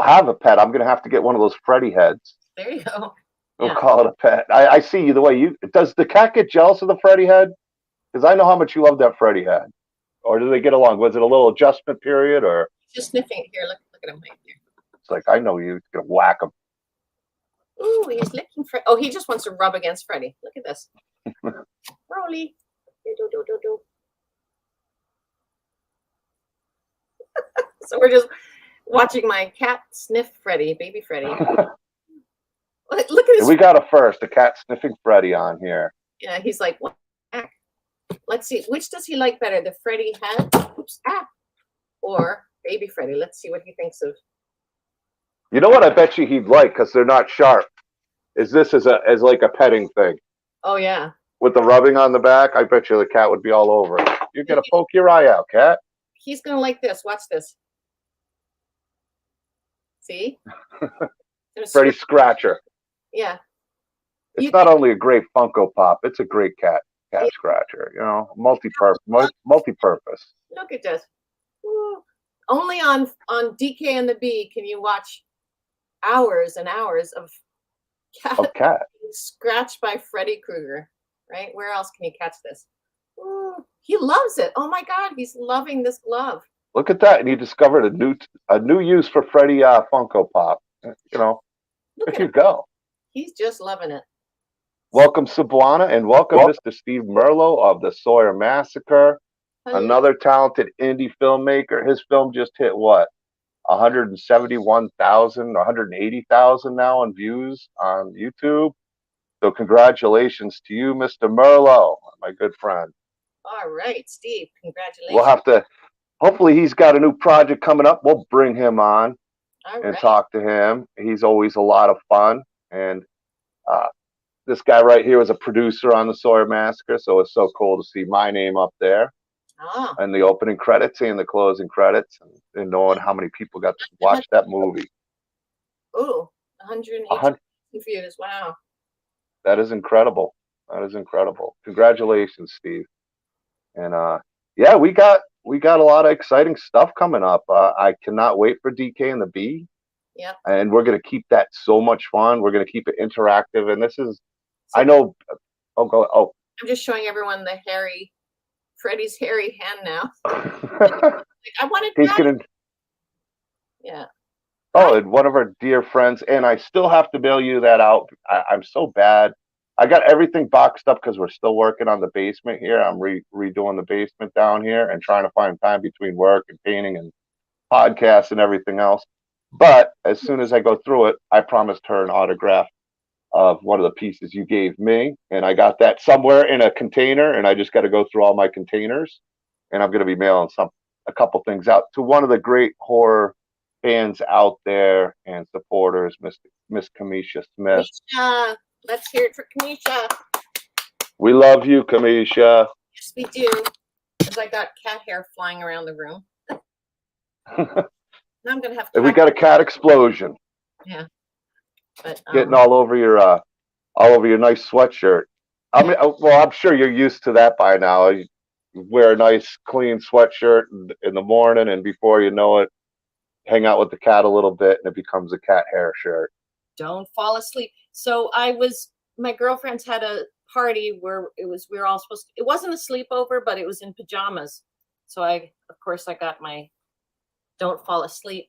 have a pet. I'm gonna have to get one of those Freddy heads. There you go. We'll Yeah. call it a pet. I see you the way you. Does the cat get jealous of the Freddy head? Because I know how much you love that Freddy head. Or do they get along? Was it a little adjustment period, or Just sniffing it here. Look at him right there. it's like, I know you're gonna whack him. Ooh, he's licking Freddy. Oh, he just wants to rub against Freddy. Look at this. Rolly. Do. So we're just watching my cat sniff Freddy, baby Freddy. Look at his. We got a cat sniffing Freddy on here. Yeah, he's like, what? Let's see, which does he like better, the Freddy head, or baby Freddy? Let's see what he thinks of. You know what? I bet you he'd like, because they're not sharp. Is this as like a petting thing? Oh yeah. With the rubbing on the back, I bet you the cat would be all over it. You're gonna poke your eye out, cat. He's gonna like this. Watch this. See? Freddy Scratcher. Yeah. It's not only a great Funko Pop, it's a great cat scratcher. You know, multi-purpose. Look at this. Ooh. Only on DK and the Bee can you watch hours and hours of cat scratched by Freddy Krueger. Right? Where else can you catch this? Ooh, he loves it. Oh my God, he's loving this glove. Look at that, and he discovered a new use for Freddy Funko Pop. You know, there you go. He's just loving it. Welcome, Cebuana, and welcome Mr. Steve Merlo of the Sawyer Massacre. Hello. Another talented indie filmmaker. His film just hit what? 171,000, 180,000 now in views on YouTube. So congratulations to you, Mr. Merlo, my good friend. All right, Steve, congratulations. We'll have to, hopefully he's got a new project coming up. We'll bring him on and talk to him. He's always a lot of fun. And this guy right here was a producer on the Sawyer Massacre, so it's so cool to see my name up there. Oh. And the opening credits and the closing credits, and knowing how many people got to watch that movie. Ooh, 180 views. Wow. That is incredible. That is incredible. Congratulations, Steve. And yeah, we got a lot of exciting stuff coming up. I cannot wait for DK and the Bee. Yeah. And we're gonna keep that so much fun. We're gonna keep it interactive. And this is, I know. Oh. I'm just showing everyone the Freddy's hairy hand now. I wanted He's gonna. Yeah. Oh, and one of our dear friends, and I still have to mail you that out. I'm so bad. I got everything boxed up because we're still working on the basement here. I'm redoing the basement down here and trying to find time between work and painting and podcasts and everything else. But as soon as I go through it, I promised her an autograph of one of the pieces you gave me, and I got that somewhere in a container, and I just got to go through all my containers, and I'm going to be mailing a couple things out to one of the great horror fans out there and supporters, Miss Kamisha Smith. Kamisha, let's hear it for Kamisha. We love you, Kamisha. Yes, we do. Because I got cat hair flying around the room. Now I'm gonna have. We got a cat explosion. Yeah. But, getting all over your nice sweatshirt. I mean, well, I'm sure you're used to that by now. You wear a nice, clean sweatshirt in the morning, and before you know it, hang out with the cat a little bit, and it becomes a cat hair shirt. Don't fall asleep. So my girlfriends had a party where we were all supposed to, it wasn't a sleepover, but it was in pajamas. So of course, I got my Don't Fall Asleep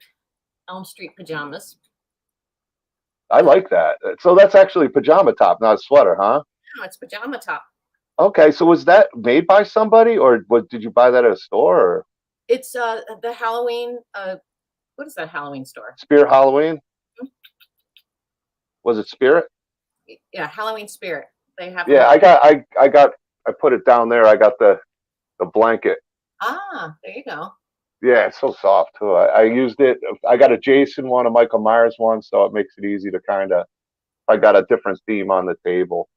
Elm Street pajamas. I like that. So that's actually pajama top, not a sweater, huh? No, it's pajama top. Okay, so was that made by somebody, or did you buy that at a store? Or? It's the Halloween. What is that Halloween store? Spirit Halloween. Mm-hmm. Was it Spirit? Yeah, Halloween Spirit. They have. Yeah, I put it down there. I got the blanket. Ah, there you go. Yeah, it's so soft too. I used it. I got a Jason one, a Michael Myers one, so it makes it easy to kind of. I got a different theme on the table.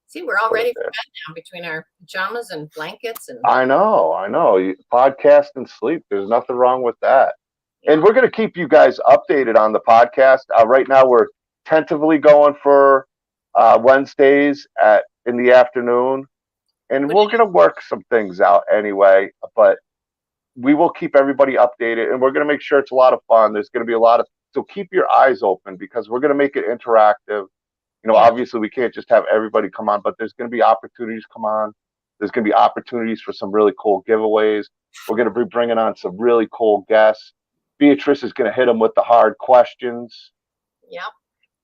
See, we're all ready for bed now between our pajamas and blankets and. I know. Podcast and sleep. There's nothing wrong with that. Yeah. And we're going to keep you guys updated on the podcast. Right now, we're tentatively going for Wednesdays in the afternoon, and we're gonna work some things out anyway. But we will keep everybody updated, and we're gonna make sure it's a lot of fun. There's gonna be a lot of so keep your eyes open because we're gonna make it interactive. Obviously we can't just have everybody come on, but there's gonna be opportunities come on. There's gonna be opportunities for some really cool giveaways. We're gonna be bringing on some really cool guests. Beatrice is gonna hit them with the hard questions. Yep.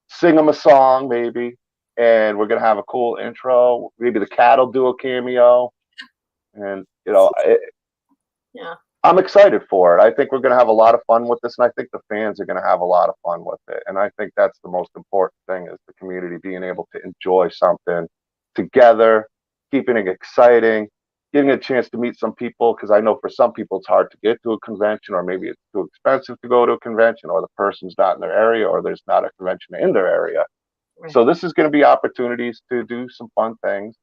Sing them a song, maybe, and we're gonna have a cool intro. Maybe the cat will do a cameo, and yeah, I'm excited for it. I think we're gonna have a lot of fun with this, and I think the fans are gonna have a lot of fun with it. And I think that's the most important thing is the community being able to enjoy something together, keeping it exciting, getting a chance to meet some people. Because I know for some people it's hard to get to a convention, or maybe it's too expensive to go to a convention, or the person's not in their area, or there's not a convention in their area. right. So this is going to be opportunities to do some fun things,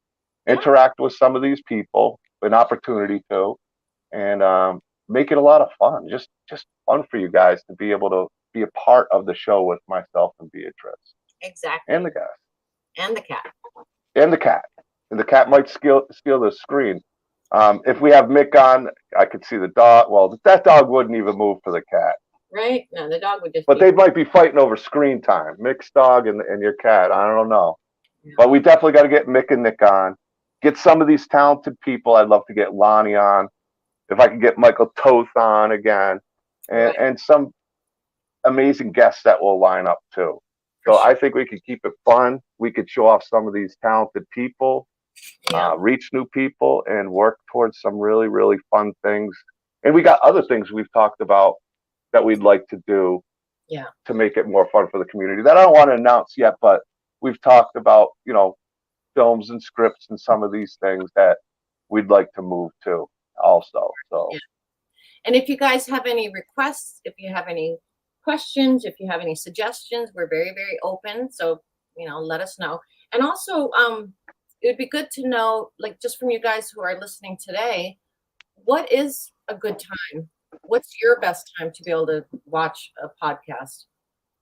interact with some of these people, an opportunity to, and make it a lot of fun. Just fun for you guys to be able to be a part of the show with myself and Beatrice. Exactly. And the guys. And the cat. And the cat. And the cat might steal the screen. If we have Mick on, I could see the dog. Well, that dog wouldn't even move for the cat. Right? No, the dog would just. But they might be fighting over screen time. Mick's dog and your cat. I don't know. Yeah. But we definitely got to get Mick and Nick on. Get some of these talented people. I'd love to get Lonnie on. If I could get Michael Toth on again. And some amazing guests that will line up too. So I think we could keep it fun. We could show off some of these talented people, reach new people, and work towards some really, really fun things. And we got other things we've talked about that we'd like to do to make it more fun for the community that I don't want to announce yet, but we've talked about, films and scripts and some of these things that we'd like to move to also. So, and if you guys have any requests, if you have any questions, if you have any suggestions, we're very, very open. So, let us know. And also, it would be good to know, like, just from you guys who are listening today, what is a good time? What's your best time to be able to watch a podcast?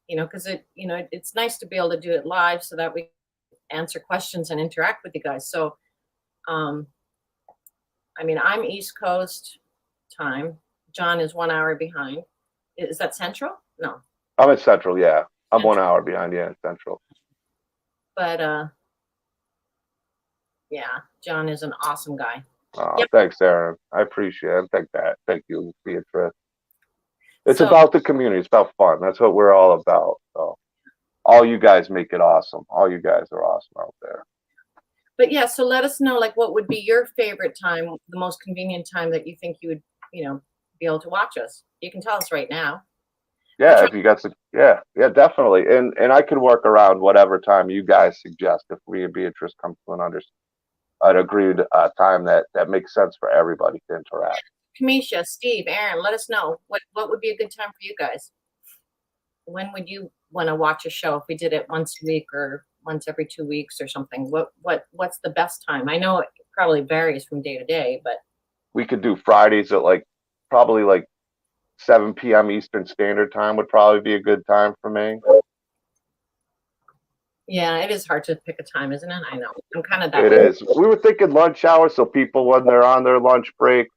Because it's nice to be able to do it live so that we answer questions and interact with you guys. So, I'm East Coast time. John is 1 hour behind. Is that Central? No. I'm in Central, yeah. I'm 1 hour behind, in Central. But, John is an awesome guy. Oh, thanks, Aaron. I appreciate it. Thank you, Beatrice. It's about the community. It's about fun. That's what we're all about. So, all you guys make it awesome. All you guys are awesome out there. But so let us know, like, what would be your favorite time, the most convenient time that you think you would, be able to watch us. You can tell us right now. Yeah, if you got some, yeah, definitely. And I could work around whatever time you guys suggest. If we and Beatrice come to an agreed time that makes sense for everybody to interact. Kamisha, Steve, Aaron, let us know what would be a good time for you guys. When would you want to watch a show if we did it once a week or once every 2 weeks or something? What's the best time? I know it probably varies from day to day, but we could do Fridays at probably 7 p.m. Eastern Standard Time would probably be a good time for me. Yeah, it is hard to pick a time, isn't it? I know. I'm kind of that way. It is. We were thinking lunch hour, so people, when they're on their lunch break,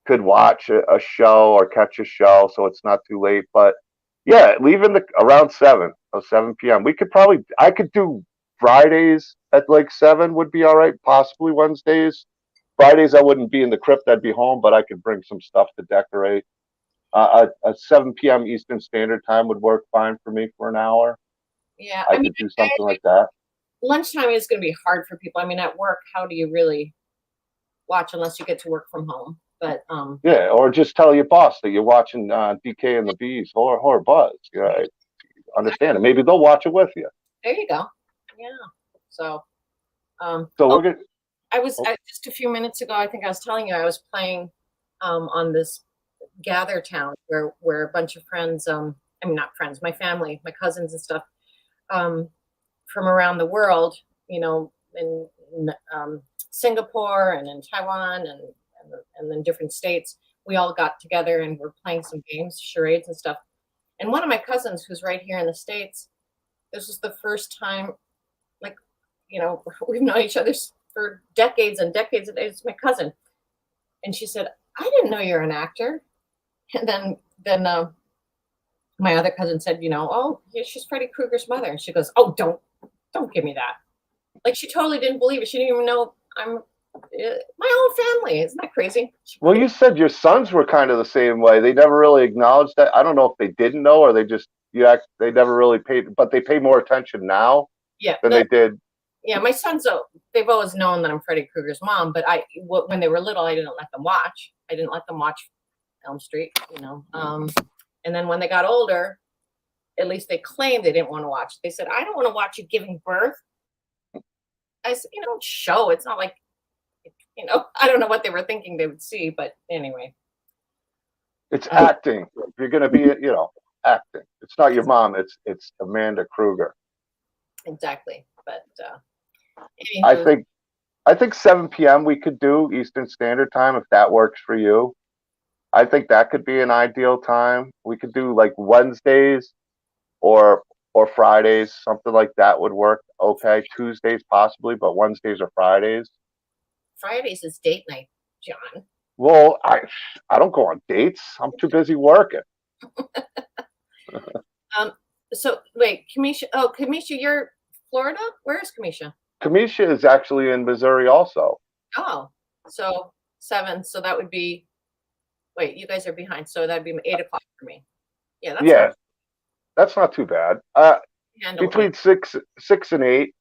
could watch a show or catch a show, so it's not too late. But yeah, leaving around 7 p.m. I could do Fridays at 7 would be all right. Possibly Wednesdays. Fridays I wouldn't be in the Krypt. I'd be home, but I could bring some stuff to decorate. A 7 p.m. Eastern Standard Time would work fine for me for an hour. Yeah, I could do something like that. Lunchtime is going to be hard for people. At work, how do you really watch unless you get to work from home? But yeah, or just tell your boss that you're watching DK and the Bees or Buzz. Right? Understand it. Maybe they'll watch it with you. There you go. Yeah. So. We're good. I was just a few minutes ago. I think I was telling you I was playing on this Gather Town where a bunch of friends. Not friends, my family, my cousins and stuff. From around the world, in Singapore and in Taiwan and in different states, we all got together and we're playing some games, charades and stuff. And one of my cousins who's right here in the States, this was the first time like, we've known each other for decades and decades. It's my cousin. And she said, I didn't know you're an actor. And then my other cousin said, oh, yeah, she's Freddy Krueger's mother. And she goes, oh, don't give me that. Like, she totally didn't believe it. She didn't even know I'm my own family. Isn't that crazy? Well, you said your sons were kind of the same way. They never really acknowledged that. I don't know if they didn't know or they never really paid, but they pay more attention now than they did. Yeah, my sons, they've always known that I'm Freddy Krueger's mom, but when they were little, I didn't let them watch. I didn't let them watch Elm Street, and then when they got older, at least they claimed they didn't want to watch. They said, I don't want to watch you giving birth. I said, show. It's not like, I don't know what they were thinking they would see, but anyway. It's acting. If you're going to be, acting. It's not your mom. It's Amanda Krueger. Exactly. But I think 7 p.m. we could do Eastern Standard Time if that works for you. I think that could be an ideal time. We could do like Wednesdays or Fridays, something like that would work. Okay, Tuesdays possibly, but Wednesdays or Fridays. Fridays is date night, John. Well, I don't go on dates. I'm too busy working. So wait, Kamisha. Oh, Kamisha, you're Florida? Where is Kamisha? Kamisha is actually in Missouri also. Oh, so 7. So that would be. Wait, you guys are behind. So that'd be 8 o'clock for me. Yeah, that's not too bad. Between 6 and 8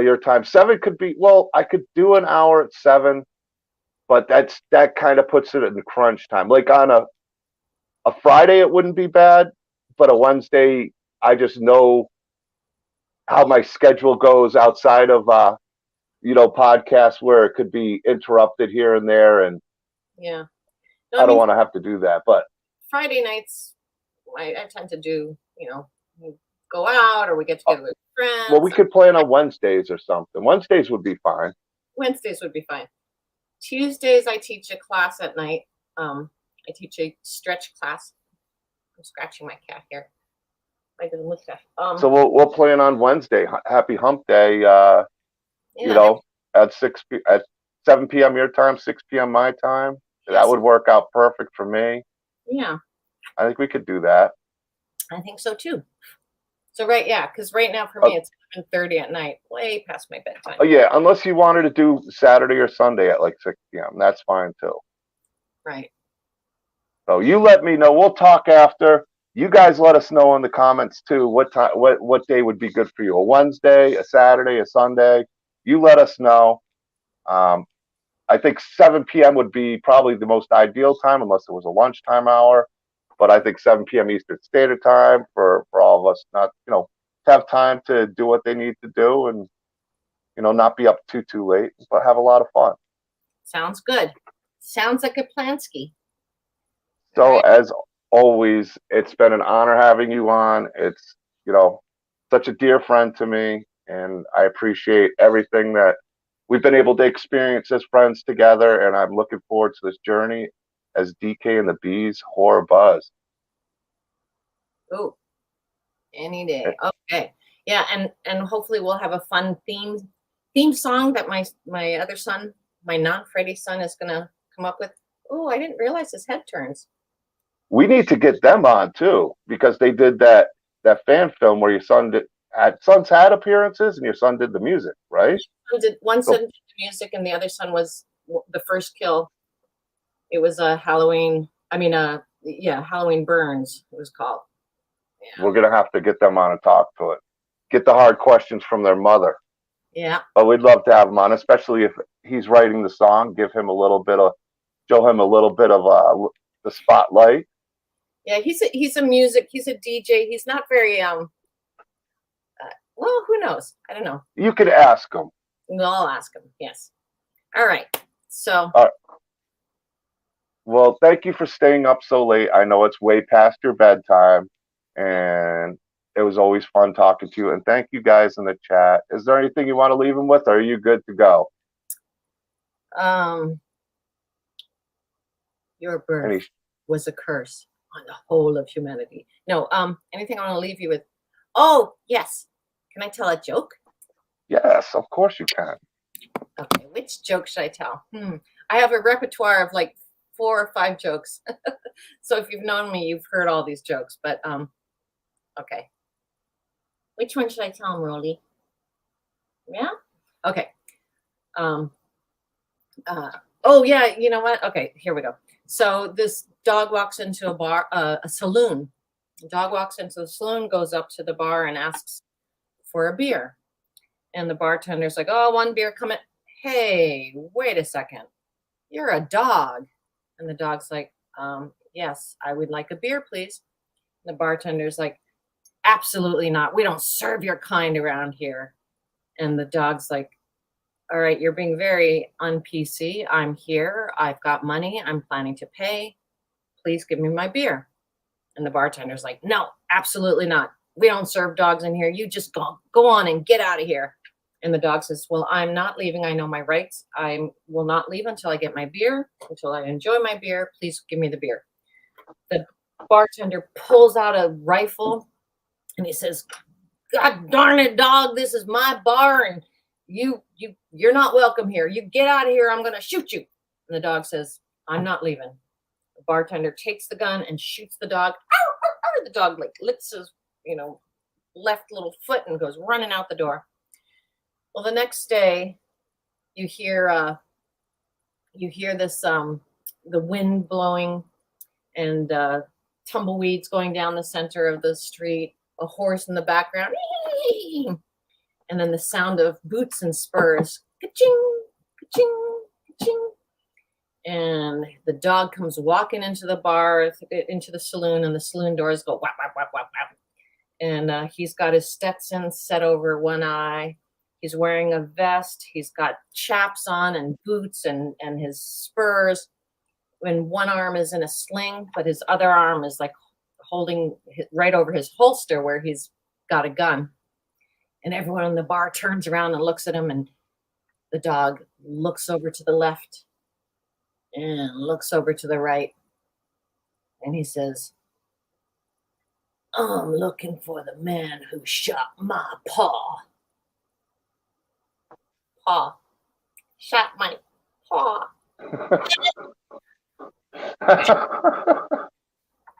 your time. 7 could be. Well, I could do an hour at 7, but that kind of puts it in the crunch time. Like on a Friday, it wouldn't be bad, but a Wednesday, I just know how my schedule goes outside of podcasts where it could be interrupted here and there, and yeah, no, I don't want to have to do that. But Friday nights, I tend to do go out or we get together with friends. Well, we could plan on Wednesdays or something. Wednesdays would be fine. Wednesdays would be fine. Tuesdays, I teach a class at night. I teach a stretch class. I'm scratching my cat here. I didn't look at. So we'll plan on Wednesday. Happy Hump Day. At 7 p.m. your time, 6 p.m. my time. Yes. That would work out perfect for me. Yeah. I think we could do that. I think so too. So because right now for me it's 7:30 at night, way past my bedtime. Oh yeah, unless you wanted to do Saturday or Sunday at like 6 p.m. That's fine too. Right. So you let me know. We'll talk after. You guys let us know in the comments too. What time? What day would be good for you? A Wednesday, a Saturday, a Sunday? You let us know. I think 7 p.m. would be probably the most ideal time, unless it was a lunchtime hour. But I think 7 p.m. Eastern Standard Time for all of us, not have time to do what they need to do, and not be up too late, but have a lot of fun. Sounds good. Sounds like a Plansky. So as always, it's been an honor having you on. It's such a dear friend to me, and I appreciate everything that we've been able to experience as friends together, and I'm looking forward to this journey as DK and the Bees Horror Buzz. Oh, any day. Okay. Yeah, and hopefully we'll have a fun theme song that my other son, my non-Freddy son, is gonna come up with. Oh, I didn't realize his head turns. We need to get them on too, because they did that fan film where your son sons had appearances and your son did the music, right? One son did the music and the other son was the first kill. It was a Halloween Burns, it was called. Yeah. We're going to have to get them on and talk to it. Get the hard questions from their mother. Yeah. But we'd love to have him on, especially if he's writing the song, show him a little bit of the spotlight. Yeah, he's a DJ. He's not very, well, who knows? I don't know. You could ask him. I'll ask him, yes. All right, so. Well, thank you for staying up so late. I know it's way past your bedtime, and it was always fun talking to you. And thank you guys in the chat. Is there anything you want to leave them with, or are you good to go? Your birth was a curse on the whole of humanity. No, anything I want to leave you with? Oh, yes. Can I tell a joke? Yes, of course you can. Okay, which joke should I tell? I have a repertoire of like 4 or 5 jokes. So if you've known me, you've heard all these jokes. But okay, which one should I tell him, Rolly? Yeah. Okay. Um. Oh yeah. You know what? Okay. Here we go. So this dog walks into a bar, a saloon. The dog walks into the saloon, goes up to the bar, and asks for a beer. And the bartender's like, "Oh, 1 beer, come in." Hey, wait a second. You're a dog. And the dog's like, yes, I would like a beer, please. And the bartender's like, absolutely not. We don't serve your kind around here. And the dog's like, all right, you're being very un-PC. I'm here. I've got money. I'm planning to pay. Please give me my beer. And the bartender's like, no, absolutely not. We don't serve dogs in here. You just go on and get out of here. And the dog says, well, I'm not leaving. I know my rights. I will not leave until I get my beer, until I enjoy my beer. Please give me the beer. The bartender pulls out a rifle and he says, God darn it, dog, this is my bar and you're not welcome here. You get out of here. I'm going to shoot you. And the dog says, I'm not leaving. The bartender takes the gun and shoots the dog. Ow, ow, ow. The dog like licks his, left little foot and goes running out the door. Well, the next day, you hear this the wind blowing and tumbleweeds going down the center of the street, a horse in the background, and then the sound of boots and spurs, ka-ching, ka-ching, ka-ching. And the dog comes walking into the bar, into the saloon, and the saloon doors go whap, whap, whap, whap, whap. And he's got his Stetson set over one eye. He's wearing a vest. He's got chaps on and boots and his spurs. And one arm is in a sling, but his other arm is like holding right over his holster where he's got a gun. And everyone in the bar turns around and looks at him. And the dog looks over to the left and looks over to the right. And he says, I'm looking for the man who shot my paw. Paw. Shot my paw.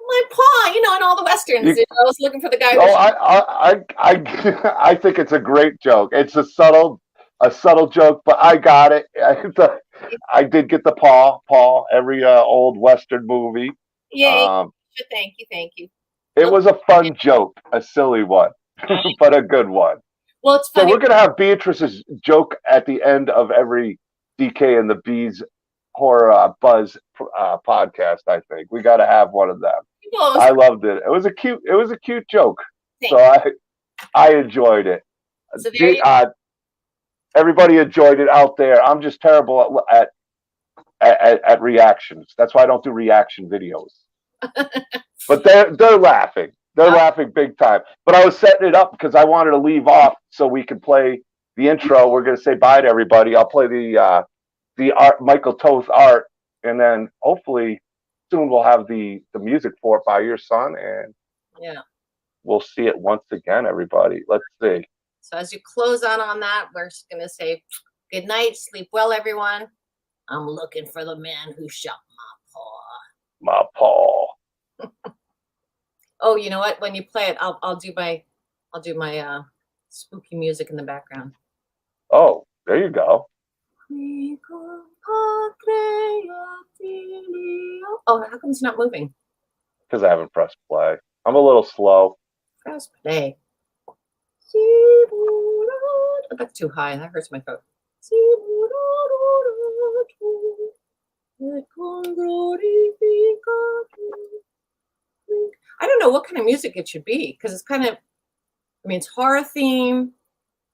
My paw, in all the westerns. I was looking for the guy. I think it's a great joke. It's a subtle joke, but I got it. I did get the paw. Every old western movie. Yay! Thank you. It was a fun joke, a silly one, but a good one. Well, it's funny. So we're gonna have Beatrice's joke at the end of every DK and the Bees horror buzz podcast. I think we got to have one of them. I loved it. It was a cute joke. Thanks. So I enjoyed it. So everybody enjoyed it out there. I'm just terrible at reactions. That's why I don't do reaction videos. But they're laughing. They're laughing big time. But I was setting it up because I wanted to leave off so we could play the intro. We're going to say bye to everybody. I'll play the art, Michael Toth art, and then hopefully soon we'll have the music for it by your son, and we'll see it once again, everybody. Let's see. So as you close on that, we're just going to say good night, sleep well, everyone. I'm looking for the man who shot my paw. Oh, you know what? When you play it, I'll do my spooky music in the background. Oh, there you go. Oh, how come it's not moving? Because I haven't pressed play. I'm a little slow. Press play. Oh, that's too high. That hurts my throat. I don't know what kind of music it should be because it's kind of, it's horror theme,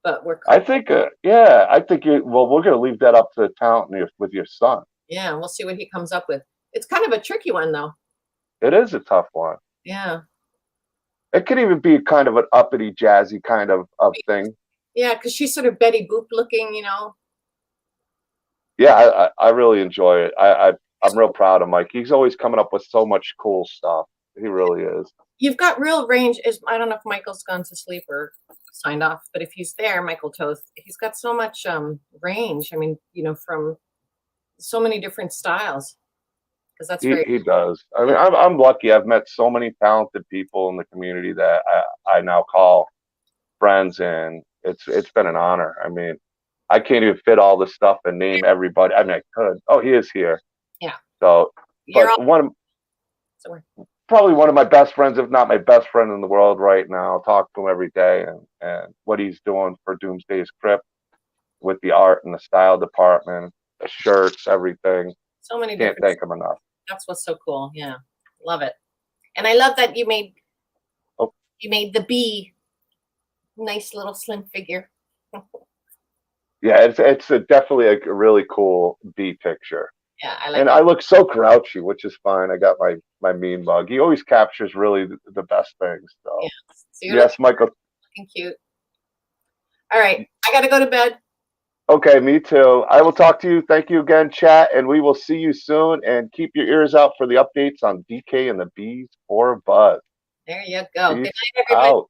but I think we're going to leave that up to the talent with your son. Yeah, and we'll see what he comes up with. It's kind of a tricky one, though. It is a tough one. Yeah. It could even be kind of an uppity, jazzy kind of thing. Yeah, because she's sort of Betty Boop looking, Yeah, I really enjoy it. I'm real proud of Mike. He's always coming up with so much cool stuff. He really is. You've got real range. I don't know if Michael's gone to sleep or signed off. But if he's there, Michael Toth, he's got so much range. I mean, from so many different styles. Because that's he does. I mean, I'm lucky. I've met so many talented people in the community that I now call friends, and it's been an honor. I mean, I can't even fit all this stuff and name everybody. I mean, I could. Oh, he is here. Yeah. So, but probably one of my best friends, if not my best friend in the world right now. I talk to him every day, and what he's doing for Doomsday's Krypt with the art and the style department, the shirts, everything. So many. Can't thank him enough. That's what's so cool. Yeah, love it. And I love that you made the bee nice little slim figure. Yeah, it's definitely a really cool bee picture. Yeah, I like and it. I look so grouchy, which is fine. I got my mean mug. He always captures really the best things. So, yes, Michael. Looking cute. All right, I got to go to bed. Okay, me too. I will talk to you. Thank you again, chat, and we will see you soon. And keep your ears out for the updates on DK and the Bees for Buzz. There you go. Peace Good night, everybody. out.